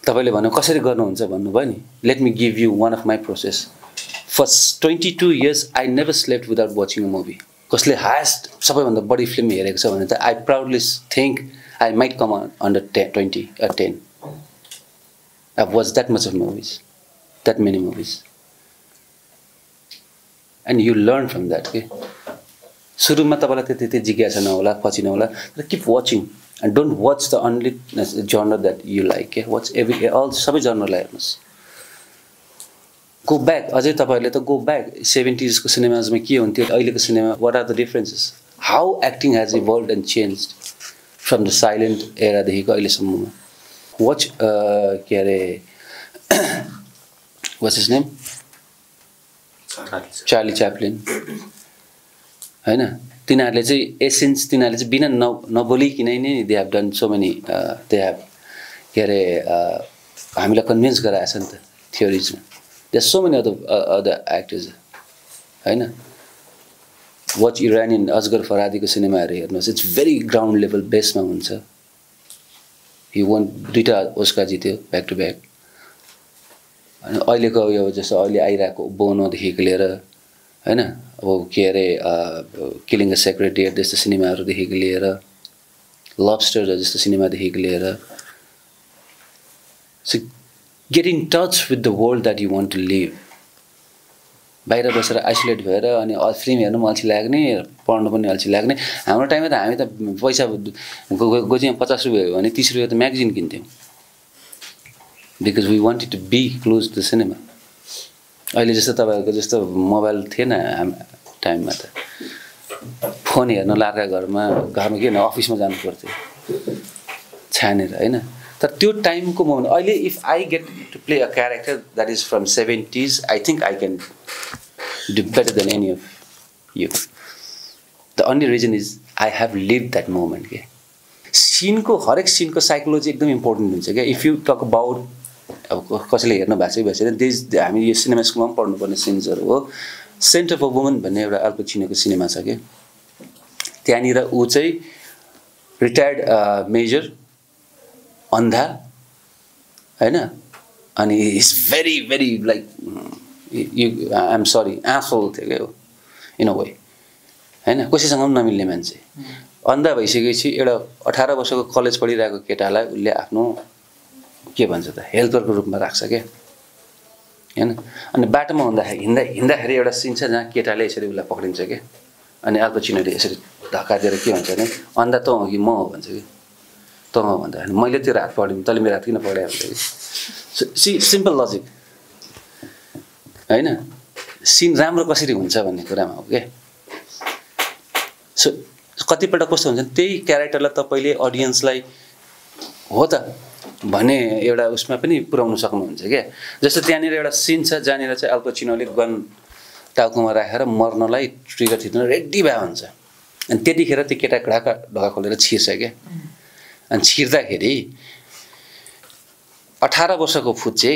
तपाईँले भन्नु कसरी गर्नुहुन्छ भन्नुभयो नि. Let me give you one of my process. First 22 years I never slept without watching a movie. कसले हायेस्ट सबैभन्दा बढी फिल्म हेरेको छ भने त I proudly think I might come under 20 or 10. I've watched that much of movies, that many movies. And you learn from that. Okay? सुरुमा तपाईँलाई त्यति जिज्ञासा नहोला, पछि नहोला. तर keep watching and don't watch the only genre that you like. Okay? Watch all सबै जनरलाई हेर्नुहोस्. Go back. अझै तपाईँहरूले त go back. 70s को सिनेमाजमा के हुन्थ्यो, अहिलेको cinema what are the differences? How acting has evolved and changed. From the silent एरादेखिको अहिलेसम्ममा. वाच के अरे what's his name Charlie Chaplin होइन. तिनीहरूले चाहिँ एसेन्स तिनीहरूले चाहिँ बिना नबोलिकन नै they have done so many. They have के अरे हामीलाई कन्भिन्स गराएछ नि त थ्योरिजमा there so many other actors हैन वाच इरानियन असगर फरादीको सिनेमाहरू हेर्नुहोस् इट्स भेरी ग्राउन्ड लेभल बेसमा हुन्छ हि वान 2टा ओस्कार जित्यो ब्याक टु ब्याक अनि अहिलेको यो जस्तो अहिले आइरहेको बोनोदेखिको लिएर हैन अब के अरे किलिङ अ सेक्रेट डियर जस्तो सिनेमाहरूदेखिको लिएर लबस्टर जस्तो सिनेमादेखिको लिएर so get in touch with the world that you want to live बाहिर बसेर आइसोलेट भएर अनि फिल्म हेर्नु पनि अल्छी लाग्ने पढ्नु पनि अल्छी लाग्ने हाम्रो टाइममा त हामी त पैसा गोजीमा 50 रुपियाँ हो भने 30 रुपियाँ त म्यागजिन किन्थ्यौँ because we wanted to be close to cinema अहिले जस्तो तपाईँहरूको जस्तो मोबाइल थिएन टाइममा त फोन हेर्न लार्का घरमा के न अफिसमा जानु पर्थ्यो छानेर हैन तर त्यो टाइमको मोमेन्ट अहिले if I get to play a character that is from 70s I think I can do better than any of you the only reason is I have live that moment के सिनको हरेक सिनको psychology एकदम important हुन्छ क्या if you talk about अब कसैले हेर्नु भएको छैन हामी यो सिनेमा स्कुलमा पनि पढ्नुपर्ने सिन्सहरू हो सेन्ट अफ अ वुमन भन्ने एउटा अल पचिनोको सिनेमा छ कि त्यहाँनिर ऊ चाहिँ रिटायर्ड मेजर अन्धा हैन अनि is very very like you I am sorry awful थियो क्या इन अ वे हैन कसैसँग पनि नमिल्ने मान्छे अन्धा भइसकेपछि एउटा 18 वर्षको कलेज पढिरहेको केटालाई उसले आफ्नो के भन्छ त हेल्परको रूपमा राख्छ क्या हैन अनि बाटोमा हिँड्दाखेरि एउटा सिन छ जहाँ केटाले यसरी उसलाई पक्रिन्छ क्या अनि अल पचिनोले यसरी धक्का दिएर के भन्छ भने अन्धा तँ हो कि म हो भन्छ कि तँ हो भन्दाखेरि मैले त्यो हात पढ्यौँ तैँले मेरो हात किन पढायो भन्छ कि सिम्पल लजिक हैन सिन राम्रो कसरी हुन्छ भन्ने कुरामा हो क्या सो कतिपल्ट कस्तो हुन्छ त्यही क्यारेक्टरलाई तपाईँले अडियन्सलाई हो त भने एउटा उसमा पनि पुर्याउन सक्नुहुन्छ क्या जस्तो त्यहाँनिर एउटा सिन छ जहाँनिर चाहिँ अल पचिनोले गन टाउकोमा राखेर मर्नलाई ट्रिगर थिच्न रेडी भए हुन्छ अनि त्यतिखेर त्यो केटा ढोका खोलेर छिर्छ क्या अनि छिर्दाखेरि 18 वर्षको फुच्चे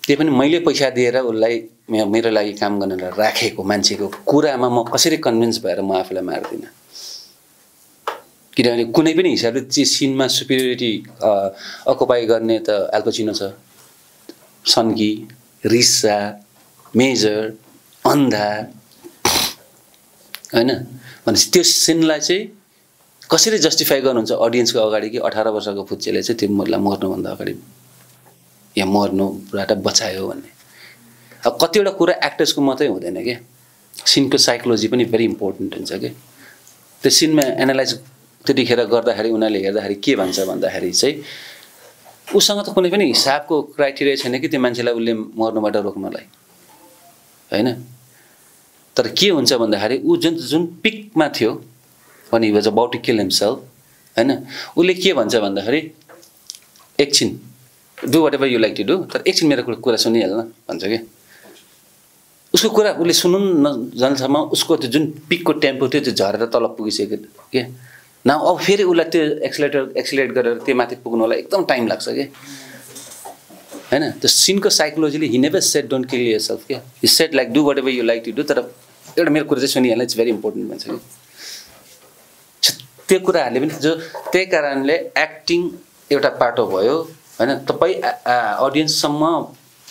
त्यो पनि मैले पैसा दिएर उसलाई मेरो लागि काम गर्नलाई राखेको मान्छेको कुरामा म कसरी कन्भिन्स भएर म आफूलाई मार्दिनँ किनभने कुनै पनि हिसाबले त्यो सिनमा सुपिरियोरिटी अकुपाई गर्ने त अल पचिनो छ सन्की रिसा मेजर अन्धा हैन भनेपछि त्यो सिनलाई चाहिँ कसरी जस्टिफाई गर्नुहुन्छ अडियन्सको अगाडि कि 18 वर्षको फुच्चेले चाहिँ त्यो मर्नुभन्दा अगाडि या मर्नुबाट बचायो भन्ने अब कतिवटा कुरा एक्टर्सको मात्रै हुँदैन क्या सिनको साइकोलोजी पनि भेरी इम्पोर्टेन्ट हुन्छ क्या त्यो सिनमा एनालाइज त्यतिखेर गर्दाखेरि उनीहरूले हेर्दाखेरि के भन्छ भन्दाखेरि चाहिँ उसँग त कुनै पनि हिसाबको क्राइटेरिया छैन कि त्यो मान्छेलाई उसले मर्नुबाट रोक्नलाई हैन तर के हुन्छ भन्दाखेरि ऊ जुन पिकमा थियो when he was about to kill himself हैन उसले के भन्छ भन्दाखेरि एकछिन do whatever you like to do तर एकछिन मेरो कुरा सुनिहाल्न भन्छ के उसको कुरा उसले सुन्नु नजान्सम्म उसको त्यो जुन पिकको टेम्पो थियो त्यो झरेर तल पुगिसक्यो के न अब फेरि उसलाई त्यो एक्सिलेट गरेर त्यो माथि पुग्नलाई एकदम टाइम लाग्छ के हैन त्यो सिनको साइकोलोजीले he never said don't kill yourself के he said like do whatever you like to do तर एउटा मेरो कुरा चाहिँ सुनिहाल्न इट्स भेरी इम्पोर्टेन्ट भन्छ कि त्यो कुराहरूले पनि जो त्यही कारणले एक्टिङ एउटा पाटो भयो हैन तपाई अडियन्ससम्म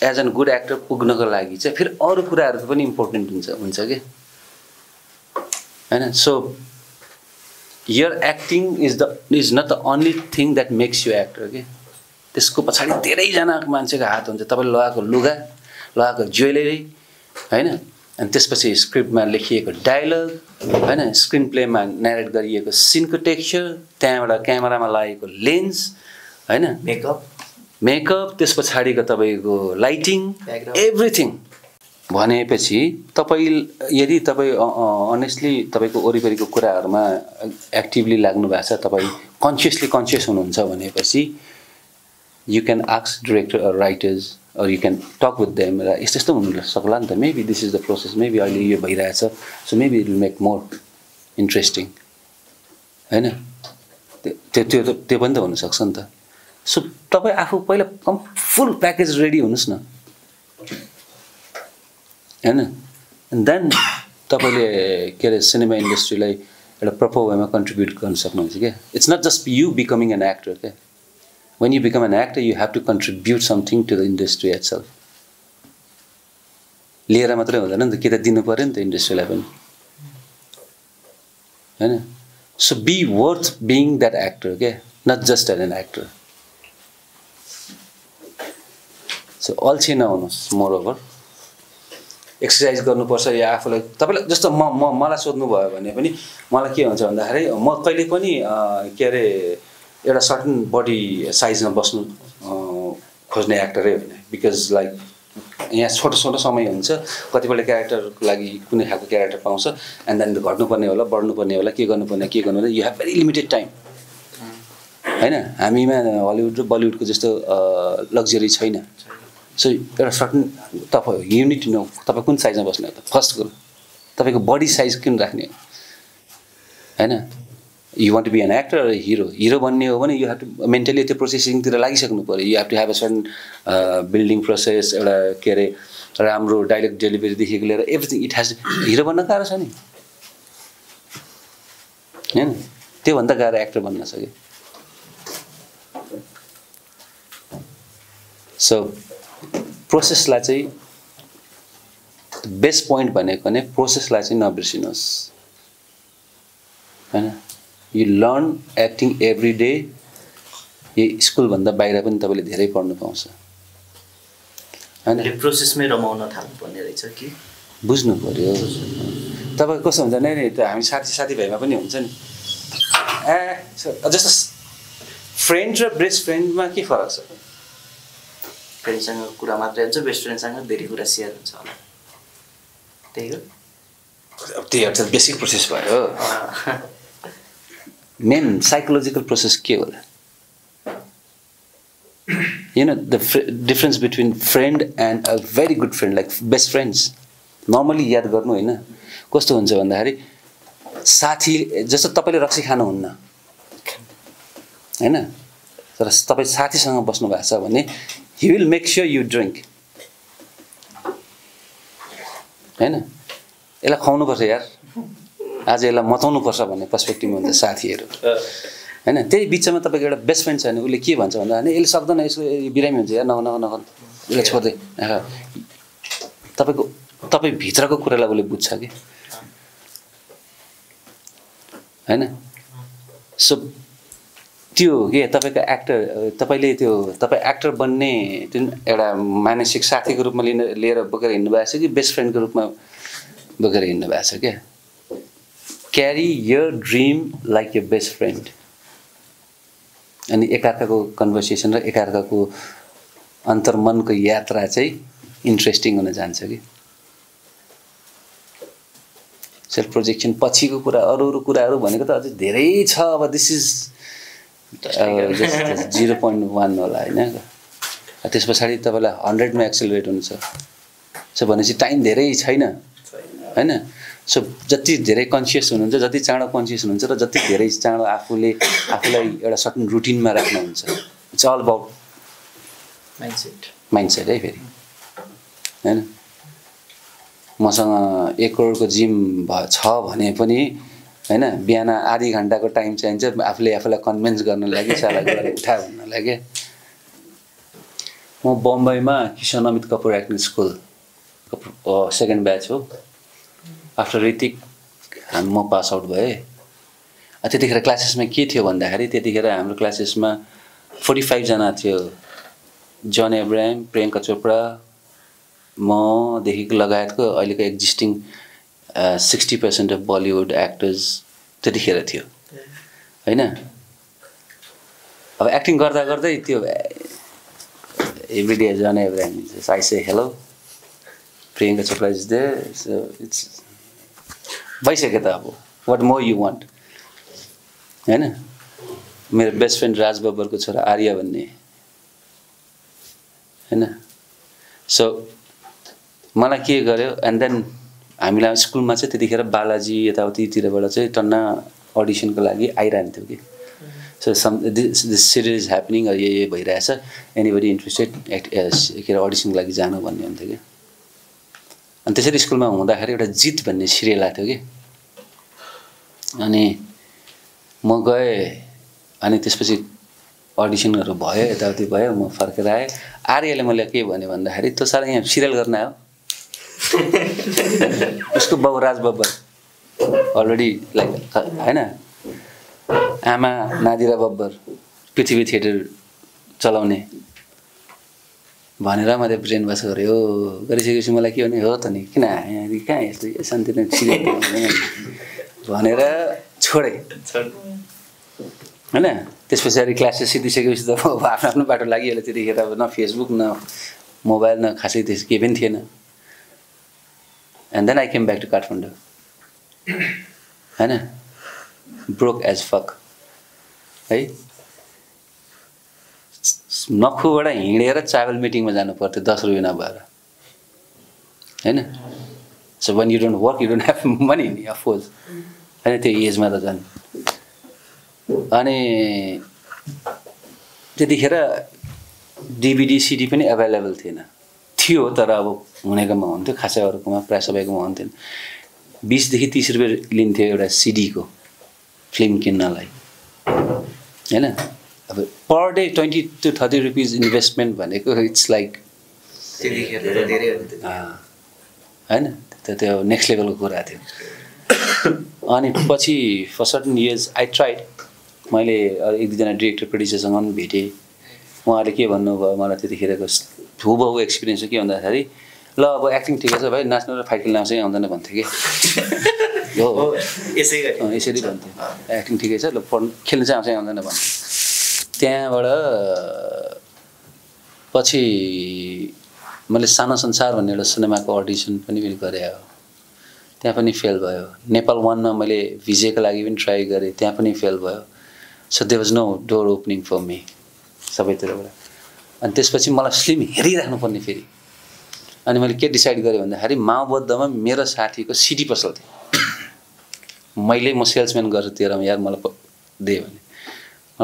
एज एन गुड एक्टर पुग्नको लागि चाहिँ फेरि अरू कुराहरू पनि इम्पोर्टेन्ट हुन्छ के हैन so your acting is not the only thing that makes you actor के त्यसको पछाडी धेरै जना मान्छेको हात हुन्छ तपाईले लगाएको लुगा लगाएको ज्वेलरी हैन अनि त्यसपछि स्क्रिप्टमा लेखिएको डायलग हैन स्क्रिन प्लेमा नरेट गरिएको सिनको टेक्सचर त्यहाँबाट क्यामेरामा लागेको लेन्स हैन मेकअप त्यसपछाडीको तपाईको लाइटिङ एभ्रिथिङ भनेपछि तपाई यदि तपाई अनेस्टली तपाईको वरिपरिको कुराहरुमा एक्टिभली लाग्नु भएको छ तपाई कन्सियस हुनुहुन्छ भनेपछि you can ask director or writers or you can talk with them यस्तो हुन सक्ला नि त maybe this is the process maybe अहिले यो भइरहेछ so maybe it will make more interesting हैन त्यो पनि त हुन सक्छ नि त सो तपाईँ आफू पहिला फुल प्याकेज रेडी हुनुहोस् न हैन एन्ड देन तपाईँले के अरे सिनेमा इन्डस्ट्रीलाई एउटा प्रपर वेमा कन्ट्रिब्युट गर्न सक्नुहुन्छ क्या it's not just you becoming an actor क्या when you become an actor you have to contribute something to the industry itself लिएर मात्रै हुँदैन नि त के त दिनु पर्यो नि त इन्डस्ट्रीलाई पनि हैन so be worth being that actor क्या not just an actor so अल्छी नहुनुहोस् मोर ओभर एक्सर्साइज गर्नुपर्छ या आफूलाई तपाईँलाई जस्तो मलाई सोध्नुभयो भने पनि मलाई के हुन्छ भन्दाखेरि म कहिले पनि के अरे एउटा सर्टन बडी साइजमा बस्नु खोज्ने एक्टरै होइन बिकज लाइक यहाँ छोटो छोटो समय हुन्छ कतिपल्ट क्यारेक्टरको लागि कुनै खालको क्यारेक्टर पाउँछ एन्ड देन घट्नुपर्ने होला बढ्नुपर्ने होला के गर्नुपर्ने you have very limited time होइन हामीमा हलिउड र बलिउडको जस्तो लग्जरी छैन सो एउटा सर्टन तपाईँ युनिट नो तपाईँ कुन साइजमा बस्ने हो त फर्स्ट कुरो तपाईँको बडी साइज किन राख्ने होइन you want to be an actor hero बन्ने हो भने यु हेभ टु मेन्टली त्यो प्रोसेसिङतिर लागिसक्नु पऱ्यो you have to have a certain building process एउटा के अरे राम्रो डाइलेक्ट डेलिभरीदेखिको लिएर एभ्रिथिङ इट हेज हिरो बन्न गाह्रो छ नि होइन त्योभन्दा गाह्रो एक्टर बन्न सक्यो सो प्रोसेसलाई चाहिँ बेस्ट पोइन्ट भनेको नै प्रोसेसलाई चाहिँ नबिर्सिनुहोस् होइन you learn acting every day यो स्कुलभन्दा बाहिर पनि तपाईँले धेरै पढ्नु पाउँछ होइन प्रोसेसमै रमाउन थाल्नुपर्ने रहेछ कि बुझ्नु पऱ्यो तपाईँ कस्तो हुन्छ नि त्यो हामी साथीभाइमा पनि हुन्छ नि जस्तो फ्रेन्ड र बेस्ट फ्रेन्डमा के फरक छ फ्रेन्डसँग कुरा मात्रै हुन्छ बेस्ट फ्रेन्डसँग धेरै कुरा सेयर हुन्छ होला त्यही हो त्यही त बेसिक प्रोसेस भयो मेन साइकोलोजिकल प्रोसेस के होला you know the difference between friend and a very good friend like best friends normally याद गर्नु होइन कस्तो हुन्छ भन्दाखेरि साथी जस्तो तपाईँले रक्सी खानुहुन्न होइन तर तपाईँ साथीसँग बस्नु भएको छ भने he will make sure you drink हैन यसलाई खुवाउनुपर्छ यार आज यसलाई मचाउनुपर्छ भन्ने पर्सपेक्टिभमा हुन्छ साथीहरू हैन त्यही बिचमा तपाईँको एउटा बेस्ट फ्रेन्ड छ भने उसले के भन्छ भन्दा भने यसले सक्दैन यसको बिरामी हुन्छ यार नगर्नु यसलाई छोड्दै तपाईँ भित्रको कुरालाई उसले बुझ्छ कि हैन सो त्यो के तपाईँको एक्टर तपाईँले त्यो तपाईँ एक्टर बन्ने जुन एउटा मानसिक साथीको रूपमा लिएर बोकेर हिँड्नु भएको छ कि बेस्ट फ्रेन्डको रूपमा बोकेर हिँड्नु भएको छ क्या carry your dream like your best friend अनि एकअर्काको कन्भर्सेसन र एकअर्काको अन्तर्मनको यात्रा चाहिँ इन्ट्रेस्टिङ हुन जान्छ कि सेल्फ प्रोजेक्सन पछिको कुरा अरू कुराहरू भनेको त अझै धेरै छ अब दिस इज 0.1 होला होइन त्यस पछाडि तपाईँलाई 100मा एक्सेलरेट हुन्छ सो भनेपछि टाइम धेरै छैन होइन सो जति धेरै कन्सियस हुनुहुन्छ जति चाँडो कन्सियस हुनुहुन्छ र जति धेरै चाँडो आफूलाई एउटा सर्टन रुटिनमा राख्नुहुन्छ इट्स अल अबाउट माइन्डसेट है फेरि होइन मसँग 1 करोडको जिम छ भने पनि होइन बिहान आधी घन्टाको टाइम चाहिन्छ आफूलाई कन्भिन्स गर्न लागि साला गरेर उठा भन्न लागि म बम्बईमा Kishan Amit Kapoor acting school second batch हो आफ्टर ऋतिक म पास आउट भएँ त्यतिखेर क्लासेसमा के थियो भन्दाखेरि त्यतिखेर हाम्रो क्लासेसमा 45 जना थियो जन एब्राहम प्रियङ्का चोपडा मदेखिको लगायतको अहिलेको एक्जिस्टिङ 60% अफ बलिउड एक्टर्स त्यतिखेर थियो होइन अब एक्टिङ गर्दा गर्दै त्यो everyday John Abraham I say hello Priyanka Chopra is there so it's भइसक्यो त अब वाट मोर यु वान्ट होइन मेरो बेस्ट फ्रेन्ड राज बब्बरको छोरा आर्य भन्ने होइन सो मलाई के गर्यो एन्ड देन हामीलाई स्कुलमा चाहिँ त्यतिखेर बालाजी यताउतितिरबाट चाहिँ टन्ना अडिसनको लागि आइरहन्थ्यो कि so this serial is happening ये भइरहेछ एनीबडी इन्ट्रेस्टेड के अरे अडिसनको लागि जानु भन्ने हुन्थ्यो कि अनि त्यसरी स्कुलमा हुँदाखेरि एउटा जित भन्ने सिरियल आएको थियो कि अनि म गएँ अनि त्यसपछि अडिसनहरू भयो यताउति भयो म फर्केर आएँ आर्यले मैले के भन्यो भन्दाखेरि तँ साह्रै यहाँ सिरियल गर्न आयो उसको बाउ राज बब्बर अलरेडी लाइक होइन आमा नादिरा बब्बर पृथ्वी थिएटर चलाउने भनेर मैले ब्रेन वास गरेँ हो गरिसकेपछि मलाई के भने हो त नि किन यहाँ कहाँ यस्तो शान्ति नै सिरियल भनेर छोडेँ होइन त्यस पछाडि क्लासेस सिधिसकेपछि त आफ्नो आफ्नो बाटो लागिहाल्यो त्यतिखेर अब न फेसबुक न मोबाइल न खासै त्यस केही पनि थिएन and then I came back to Kathmandu होइन ब्रोक एज फक है नखुबाट हिँडेर ट्राभल मिटिङमा जानु पर्थ्यो 10 रुपियाँ नभएर होइन so one you don't work you don't have money नि अफकोर्स होइन त्यो एजमा त झन् अनि त्यतिखेर डिभिडी सिडी पनि एभाइलेबल थिएन थियो तर अब हुनेकोमा हुन्थ्यो खासै अरूकोमा प्रायः सबैकोमा हुन्थेन 20 देखि 30 रुपियाँ लिन्थ्यो एउटा सिडीको फिल्म किन्नलाई होइन अब per day 20 to 30 rupees investment भनेको इट्स लाइक होइन त्यो नेक्स्ट लेभलको कुरा थियो अनि पछि for certain years I tried मैले एक दुईजना डिरेक्टर प्रड्युसरसँग पनि भेटेँ उहाँले के भन्नुभयो मलाई त्यतिखेरको हुबहु एक्सपिरियन्स के भन्दाखेरि ल अब एक्टिङ ठिकै छ भाइ नाच्नु र फाइट खेल्न आउँछै आउँदैन भन्थ्यो कि हो यसरी भन्थ्यो एक्टिङ ठिकै छ ल खेल्न चाहिँ आउँछै आउँदैन भन्थ्यो त्यहाँबाट पछि मैले सानो संसार भन्ने एउटा सिनेमाको अडिसन पनि गरेँ हो त्यहाँ पनि फेल भयो नेपाल 1 मा मैले भिजेको लागि पनि ट्राई गरेँ त्यहाँ पनि फेल भयो so there was no door opening for me सबैतिरबाट अनि त्यसपछि मलाई फिल्म हेरिराख्नु पर्ने फेरि अनि मैले के डिसाइड गरेँ भन्दाखेरि माओबद्धमा मेरो साथीको सिडी पसल थियो मैले म सेल्सम्यान गर्छु तेह्रमा यार मलाई दे भने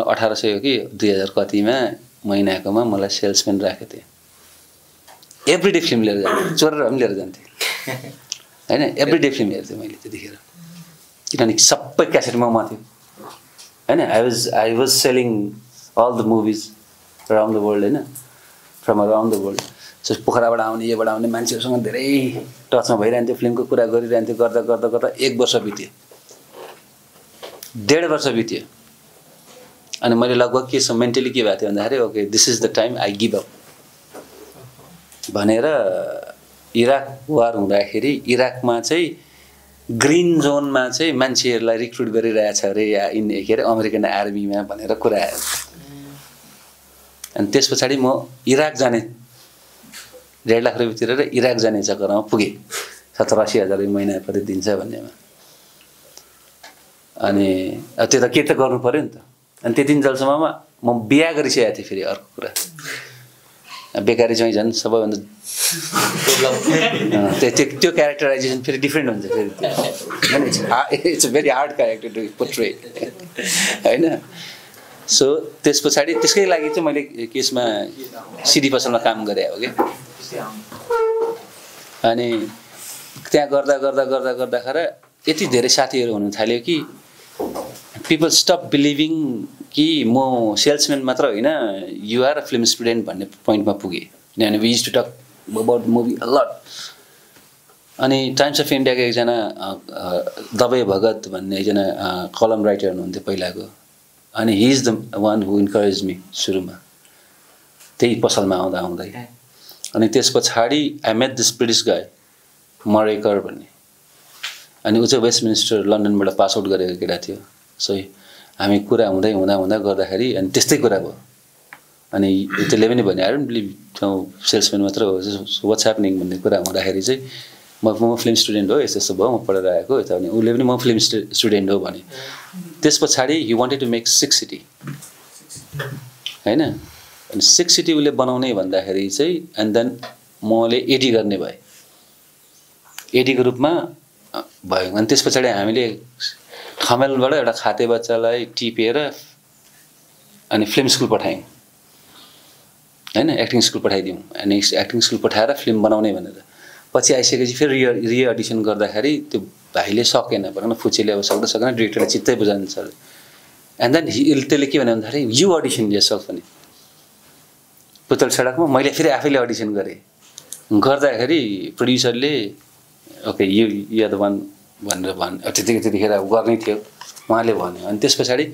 1800 हो कि 2000 कतिमा महिनाकोमा मलाई सेल्सम्यान राखेको थिएँ एभ्रिडे फिल्म लिएर जान्थेँ चोरेर पनि लिएर जान्थेँ होइन एभ्रिडे फिल्म हेर्थेँ मैले त्यतिखेर किनभने सबै क्यासेटमा म थियो होइन I was selling all the movies around the world होइन from around the world so पोखराबाट आउने योबाट आउने मान्छेहरूसँग धेरै टचमा भइरहन्थ्यो फिल्मको कुरा गरिरहन्थ्यो गर्दा गर्दा गर्दा 1 वर्ष बित्यो 1.5 वर्ष बित्यो अनि मैले लगभग के मेन्टली के भएको थियो भन्दाखेरि okay this is the time I give up भनेर इराक वार हुँदाखेरि इराकमा चाहिँ ग्रिन जोनमा चाहिँ मान्छेहरूलाई रिक्रुट गरिरहेछ अरे या के अरे अमेरिकन आर्मीमा भनेर कुरा आयो अनि त्यस पछाडि म इराक जाने 1.5 लाख रुपियाँ तिरेर इराक जाने चक्करमा पुगेँ 70-80 हजार महिना कति दिन्छ भन्नेमा अनि त्यो त के त गर्नु पर्यो नि त अनि त्यति दिनसम्ममा म बिहा गरिसकेको थिएँ फेरि अर्को कुरा बेकारी चाहिँ झन् सबैभन्दा त्यो क्यारेक्टराइजेसन फेरि डिफ्रेन्ट हुन्छ फेरि it's a very hard character to portray होइन सो त्यस पछाडि त्यसकै लागि चाहिँ मैले केसमा सिडी पसलमा काम गरेँ हो कि अनि त्यहाँ गर्दा गर्दा गर्दा गर्दाखेरि यति धेरै साथीहरू हुन थाल्यो कि पिपल स्टप बिलिभिङ कि म सेल्सम्यान मात्र होइन you are a film student भन्ने पोइन्टमा पुगेँ किनभने we used to talk about movie a lot अनि टाइम्स अफ इन्डियाको एकजना दबे भगत भन्ने एकजना कलम राइटर हुनुहुन्थ्यो पहिलाको अनि he is the one who encourage me सुरुमा त्यही पसलमा आउँदा आउँदै अनि त्यस पछाडि आई मेट दिस ब्रिटिस गाई मरेकर भन्ने अनि ऊ चाहिँ वेस्टमिन्स्टर लन्डनबाट पास आउट गरेको केटा थियो सो हामी कुरा हुँदै हुँदा हुँदा गर्दाखेरि अनि त्यस्तै कुरा भयो अनि त्यसले पनि भने आई डोन्ट बिलिभ सेल्सम्यान मात्र हो वाट्स ह्यापनिङ भन्ने कुरा हुँदाखेरि चाहिँ म फिल्म स्टुडेन्ट हो यस्तो यस्तो भयो म पढेर आएको यता भने उसले पनि म फिल्म स्टुडेन्ट हो भने त्यस पछाडि he wanted to make 6 city होइन अनि 6 सिटी उसले बनाउने भन्दाखेरि चाहिँ एन्ड देन मैले एडी गर्ने भएँ एडीको रूपमा भयो अनि त्यस पछाडि हामीले खमेलबाट एउटा खाते बच्चालाई टिपेर अनि फिल्म स्कुल पठायौँ हैन, एक्टिङ स्कुल पठाइदिउँ। अनि एक्टिङ स्कुल पठाएर फिल्म बनाउने भनेर पछि आइसकेपछि फेरि रिअडिसन गर्दाखेरि त्यो भाइले सकेन भनौँ न, फुचेले अब सकेन, डिरेक्टरले चित्तै बुझाउनु छ। एन्ड देन त्यसले के भन्यो भन्दाखेरि यु अडिसन योरसेल्फ भने पुतल सडकमा मैले फेरि आफैले अडिसन गरेँ। गर्दाखेरि प्रड्युसरले okay you are the one भनेर त्यतिखेर गर्नै थियो उहाँले भन्यो। अनि त्यस पछाडि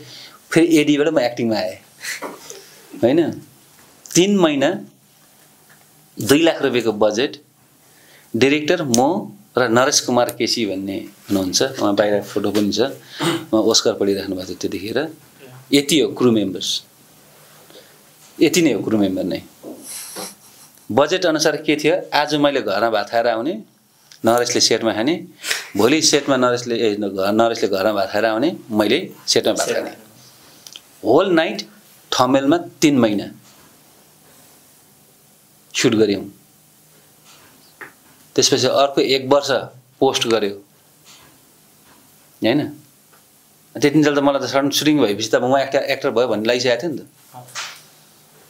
फेरि एडीबाट म एक्टिङमा आएँ होइन। 3 महिना 2 लाख रुपियाँको बजेट, डिरेक्टर म र नरेश कुमार केसी भन्ने हुनुहुन्छ, उहाँ बाहिर फोटो पनि छ, उहाँ ओस्कर पढिराख्नु भएको थियो त्यतिखेर। यति हो क्रू मेम्बर्स, यति नै हो क्रू मेम्बर नै। बजेट अनुसार के थियो, आज मैले घरमा भात खाएर आउने, नरेशले सेटमा खाने, भोलि सेटमा नरेशले घरमा भात खाएर आउने, मैले सेटमा भात खाने। होल नाइट थमेलमा 3 महिना सुट गऱ्यौँ। त्यसपछि अर्को 1 वर्ष पोस्ट गऱ्यो होइन। त्यतिन्जेल त मलाई त सडन सुटिङ भएपछि त म एक्टर भयो भन्ने लागिसकेको थियो नि त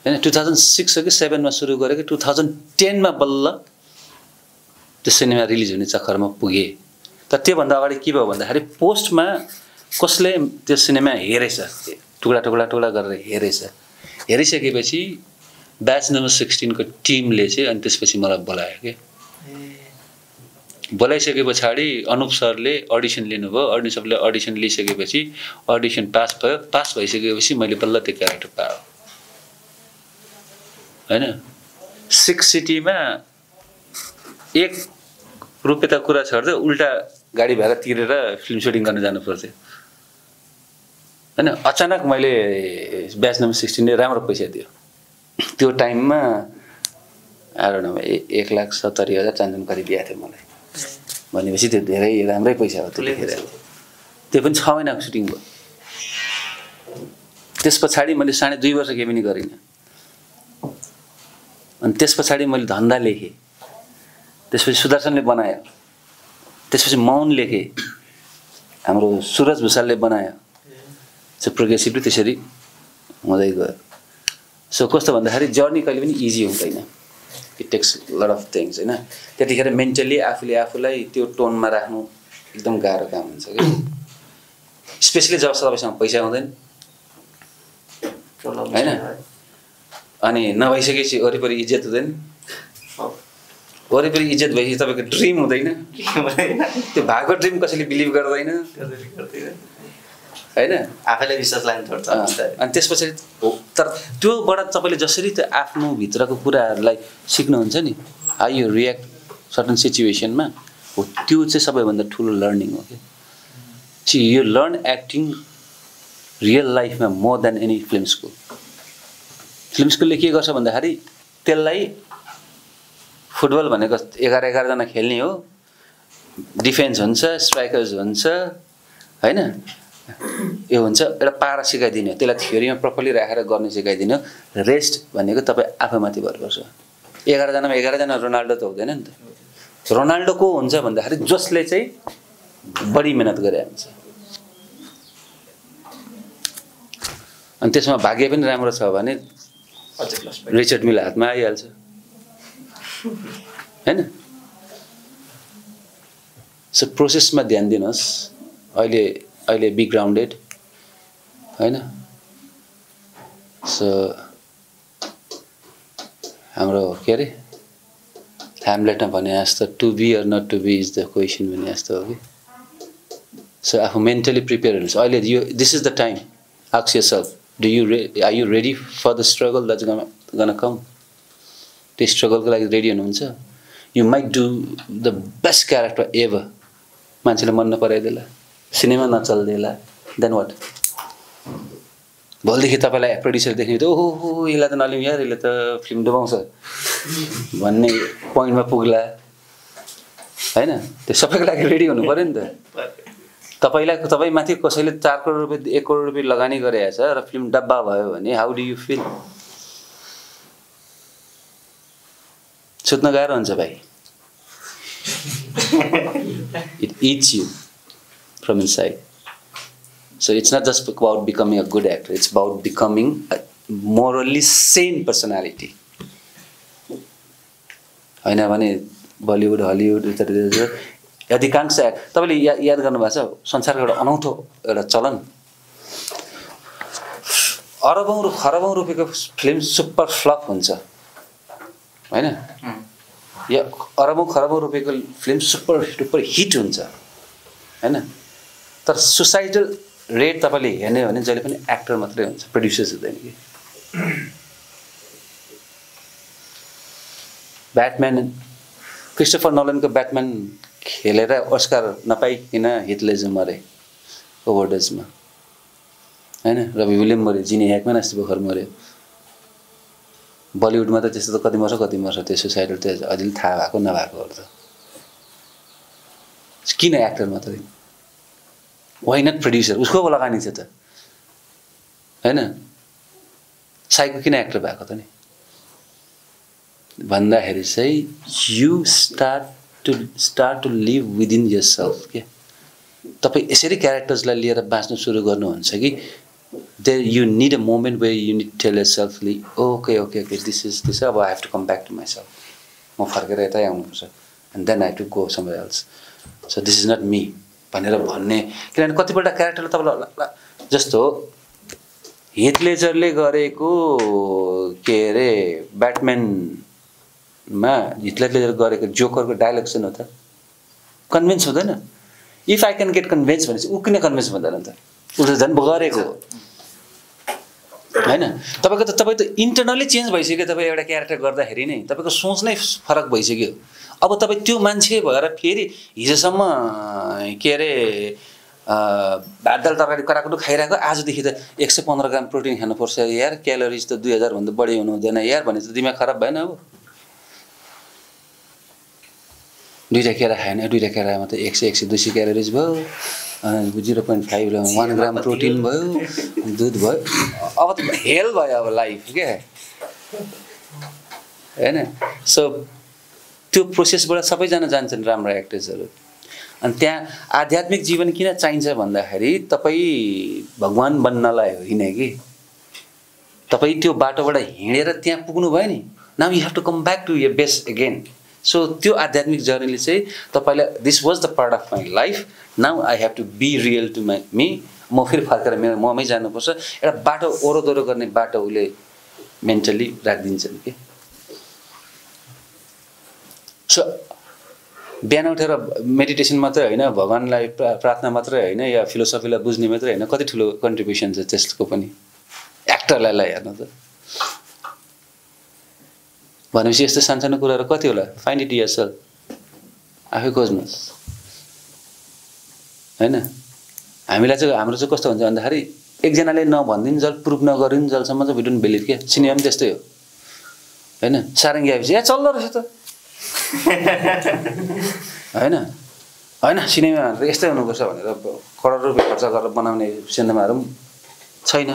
होइन। 2006 हो कि 7 मा सुरु गरेको, 2010 मा बल्ल त्यो सिनेमा रिलिज हुने चक्करमा पुगेँ। तर त्योभन्दा अगाडि के भयो भन्दाखेरि पोस्टमा कसले त्यो सिनेमा हेरेछ, टुक्रा टुक्रा टुक्रा गरेर हेरेछ। हेरिसकेपछि ब्याच नम्बर 16 को टिमले चाहिँ अनि त्यसपछि मलाई बोलायो के। बोलाइसके पछाडि अनुप सरले अडिसन लिनुभयो। अनुप सरले अडिसन लिइसकेपछि अडिसन पास भयो। पास भइसकेपछि मैले बल्ल त्यो क्यारेक्टर पाएँ होइन। 6 सिटीमा 1 रुपियाँ त कुरा छोड्दै उल्टा गाडी भाडा तिरेर फिल्म सुटिङ गर्न जानु पर्थ्यो होइन। अचानक मैले ब्याच नम्बर 16 ले राम्रो पैसा दियो। त्यो टाइममा आएर 1,70,000 चान्जन करिब दिएको थियो मलाई भनेपछि त्यो धेरै राम्रै पैसा हो त्यतिखेर। त्यो पनि 6 महिनाको सुटिङ भयो। त्यस पछाडि मैले 2.5 वर्ष केही पनि गरिनँ। अनि त्यस पछाडि मैले धन्दा लेखेँ। त्यसपछि सुदर्शनले बनायो। त्यसपछि मौन लेखेँ, हाम्रो सुरज भुसालले बनायो। सो प्रोग्रेसिभली त्यसरी हुँदै गयो। सो कस्तो भन्दाखेरि जर्नी कहिले पनि इजी हुँदैन, it takes lot of things होइन। त्यतिखेर मेन्टली आफूलाई त्यो टोनमा राख्नु एकदम गाह्रो काम हुन्छ कि, स्पेसली जब तपाईँसँग पैसा हुँदैन होइन। अनि नभइसकेपछि वरिपरि इज्जत हुँदैन, वरिपरि इज्जत भएपछि तपाईँको ड्रिम हुँदैन, त्यो भएको ड्रिम कसैले बिलिभ गर्दैन होइन, आफैलाई विश्वास लाग्नु पर्छ। अनि त्यसपछि हो। तर त्योबाट तपाईँले जसरी त्यो आफ्नो भित्रको कुराहरूलाई सिक्नुहुन्छ नि, हाउ यु रियाक्ट सर्टन सिचुएसनमा, हो त्यो चाहिँ सबैभन्दा ठुलो लर्निङ हो कि। See you learn acting real लाइफमा more than any film school. Film स्कुलले के गर्छ भन्दाखेरि त्यसलाई फुटबल भनेको 11 जना खेल्ने हो, डिफेन्स हुन्छ, स्ट्राइकर्स हुन्छ होइन, यो हुन्छ एउटा पारा सिकाइदिने हो, त्यसलाई थ्योरीमा प्रपरली राखेर गर्ने सिकाइदिने हो। रेस्ट भनेको तपाईँ आफैमाथि भर पर्छ। 11 जनामा 11 जना रोनाल्डो त हुँदैन नि त। रोनाल्डो को हुन्छ भन्दाखेरि जसले चाहिँ बढी मेहनत गरे हुन्छ। अनि त्यसमा भाग्य पनि राम्रो छ भने रिचर्ड मिल हातमा आइहाल्छ हैन। सो प्रोसेसमा ध्यान दिनुहोस्। अहिले बी ग्राउन्डेड हैन। सो हाम्रो के अरे ह्यामलेटमा भने जस्तो to be or not to be is the question भने जस्तो हो कि। सो आफू मेन्टली प्रिपेयर हुनुहोस्। अहिले यो this is the time. Ask yourself, are you ready for the struggle that's gonna come. त्यो स्ट्रगलको लागि रेडी हुनुहुन्छ? You might do the best character ever, मान्छेले मन नपराइदेला, सिनेमा नचल्देला, देन वाट? भोलिदेखि तपाईँलाई प्रड्युसर देख्ने त ओहो यसलाई त नलिउँ यार, यसले त फिल्म डुबाउँछ भन्ने पोइन्टमा पुग्ला हैन। त्यो सबैको लागि रेडी हुनु पर्यो नि त। तपाईँमाथि कसैले 4 करोड रुपियाँ 1 करोड रुपियाँ लगानी गरेछ र फिल्म डब्बा भयो भने हाउ डु यु फिल? सुत्न गाह्रो हुन्छ भाइ। It it's you from inside. So it's not just about becoming a good actor, it's about becoming a morally sane personality. हैन भने बलिउड हलिउड अधिकांश तपाईले याद गर्नुभएको छ संसारको एउटा अनौठो एउटा चलन अरबौं खरबौं रुपैयाँको फिल्म सुपर फ्लप हुन्छ हैन या अरबौं खरबौं रुपैयाँको फिल्म सुपर हिट हुन्छ हैन तर सुसाइडल रेट तपाईले हेर्ने भने जहिले पनि एक्टर मात्रै हुन्छ प्रोड्युसर्स हुँदैन कि ब्याटम्यान क्रिस्टोफर नोलनको ब्याटम्यान खेलेर अस्कार नपाइकिन हिथ लेजर मरे ओभरडोजमा हैन रबी विलियम मरे जिनी ह्याकम्यान अस्ति भर्खर मर्यो बलिउडमा त त्यस्तो त कति मर्छ त्यो सुसाइडल त्यो अझै थाहा भएको नभएकोहरु त किन एक्टर मात्रै वाइ नट प्रोड्युसर उसको लगानी छ त हैन साइको किन एक्टर भएको त नि भन्दाखेरि चाहिँ you start to live within yourself के तपाई यसरी क्यारेक्टर्सलाई लिएर बाँच्न सुरु गर्नुहुन्छ कि there you need a moment where you need tell योरसेल्फली ओके दिस इज अब I have to come back to myself म फर्केर यतै आउनुपर्छ and then I to go somewhere else so this is not me भनेर भन्ने किनभने कतिपल्ट क्यारेक्टरले तपाईलाई जस्तो हिथ लेजरले गरेको के अरे ब्याटम्यानमा हिथ लेजरले गरेको जोकरको डायलग सुन त कन्भिन्स हुँदैन if I can get convince भनेपछि ऊ किन कन्भिन्स भन्दैन त उसले झन् गरेको हैन तपाईँ त इन्टरनली चेन्ज भइसक्यो तपाईँ एउटा क्यारेक्टर गर्दाखेरि नै तपाईँको सोच नै फरक भइसक्यो अब तपाईँ त्यो मान्छे भएर फेरि हिजोसम्म के अरे भात दाल तरकारी कराकुटु खाइरहेको आजदेखि त 115 ग्राम प्रोटिन खानुपर्छ यार क्यालोरिज त 2000 भन्दा बढी हुनु हुँदैन यार भने त दिमाग खराब भएन अब दुईटा केरा खाएन दुईटा केरामा त 100 200 क्यालोरिज भयो 0.5 ले 1 ग्राम प्रोटिन भयो दुध भयो अब त हेल भयो अब लाइफ के हैन सो त्यो प्रोसेसबाट सबैजना जान्छन् राम्रो एक्टर्सहरु अनि त्यहाँ आध्यात्मिक जीवन किन चाहिन्छ भन्दाखेरि तपाई भगवान बन्नलाई होइन कि तपाई त्यो बाटोबाट हिँडेर त्यहाँ पुग्नु भयो नि now you have to come back to your base again so त्यो आध्यात्मिक जर्नीले चाहिँ तपाईलाई this was the part of my life now I have to be real to me म फेरि फर्केर मेरो ममै जानुपर्छ एउटा बाटो ओरोदोरो गर्ने बाटो उले मेन्टली राखिदिन्छन् कि सो बिहान उठेर मेडिटेसन मात्रै होइन भगवानलाई प्रार्थना मात्रै होइन या फिलोसफीलाई बुझ्ने मात्रै होइन कति ठुलो कन्ट्रिब्युसन छ त्यसको पनि एक्टरलाई हेर्नु त भनेपछि यस्तो सानसानो कुराहरू कति होला फाइन्ड इट योरसेल्फ आफै खोज्नुहोस् हैन हामीलाई चाहिँ हाम्रो चाहिँ कस्तो हुन्छ भन्दाखेरि एकजनाले नभन्दिन जल प्रुफ नगरिन जलसम्म चाहिँ वी डोन्ट बिलिभ के सिनेमा पनि त्यस्तै हो हैन सारङ्गी आएपछि ए चल्दो रहेछ त हैन सिनेमा भनेर यस्तै हुनुपर्छ भनेर करोड रुपैयाँ खर्च गरेर बनाउने सिनेमाहरू छैन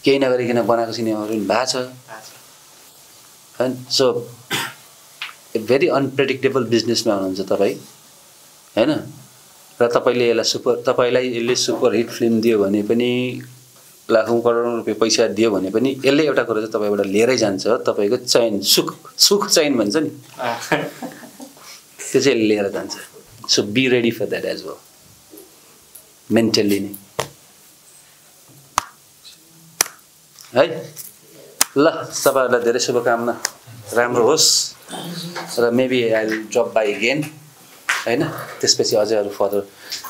केही नगरिकन बनाएको सिनेमाहरू पनि भएको छ हैन सो भेरी अनप्रेडिक्टेबल बिजनेसमा हुनुहुन्छ तपाईँ हैन र तपाईँले तपाईँलाई यसले सुपर हिट फिल्म दियो भने पनि लाखौं करोडौं रुपैयाँ पैसा दियो भने पनि यसले एउटा कुरा चाहिँ तपाईँबाट लिएरै जान्छ तपाईँको चैन सुख चैन भन्छ नि त्यो चाहिँ लिएर जान्छ so be ready for that as well mentally नै है ल सबैलाई धेरै शुभकामना राम्रो होस् र maybe I will drop by again हैन त्यसपछि अझै अरु फर्दर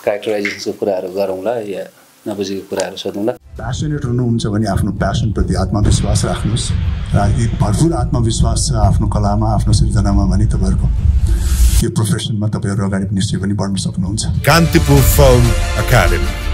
क्यारेक्टराइजेसनको कुराहरू गरौँला या नबुझेको कुराहरू सोधौँला प्यासनेट हुनुहुन्छ भने आफ्नो प्यासनप्रति आत्मविश्वास राख्नुहोस् र भरपुर आत्मविश्वास छ आफ्नो कलामा आफ्नो सृजनामा भने तपाईहरुको यो प्रोफेसनमा तपाईहरु अगाडि निश्चय पनि बढ्न सक्नुहुन्छ कान्तिपुर फिल्म एकाडेमी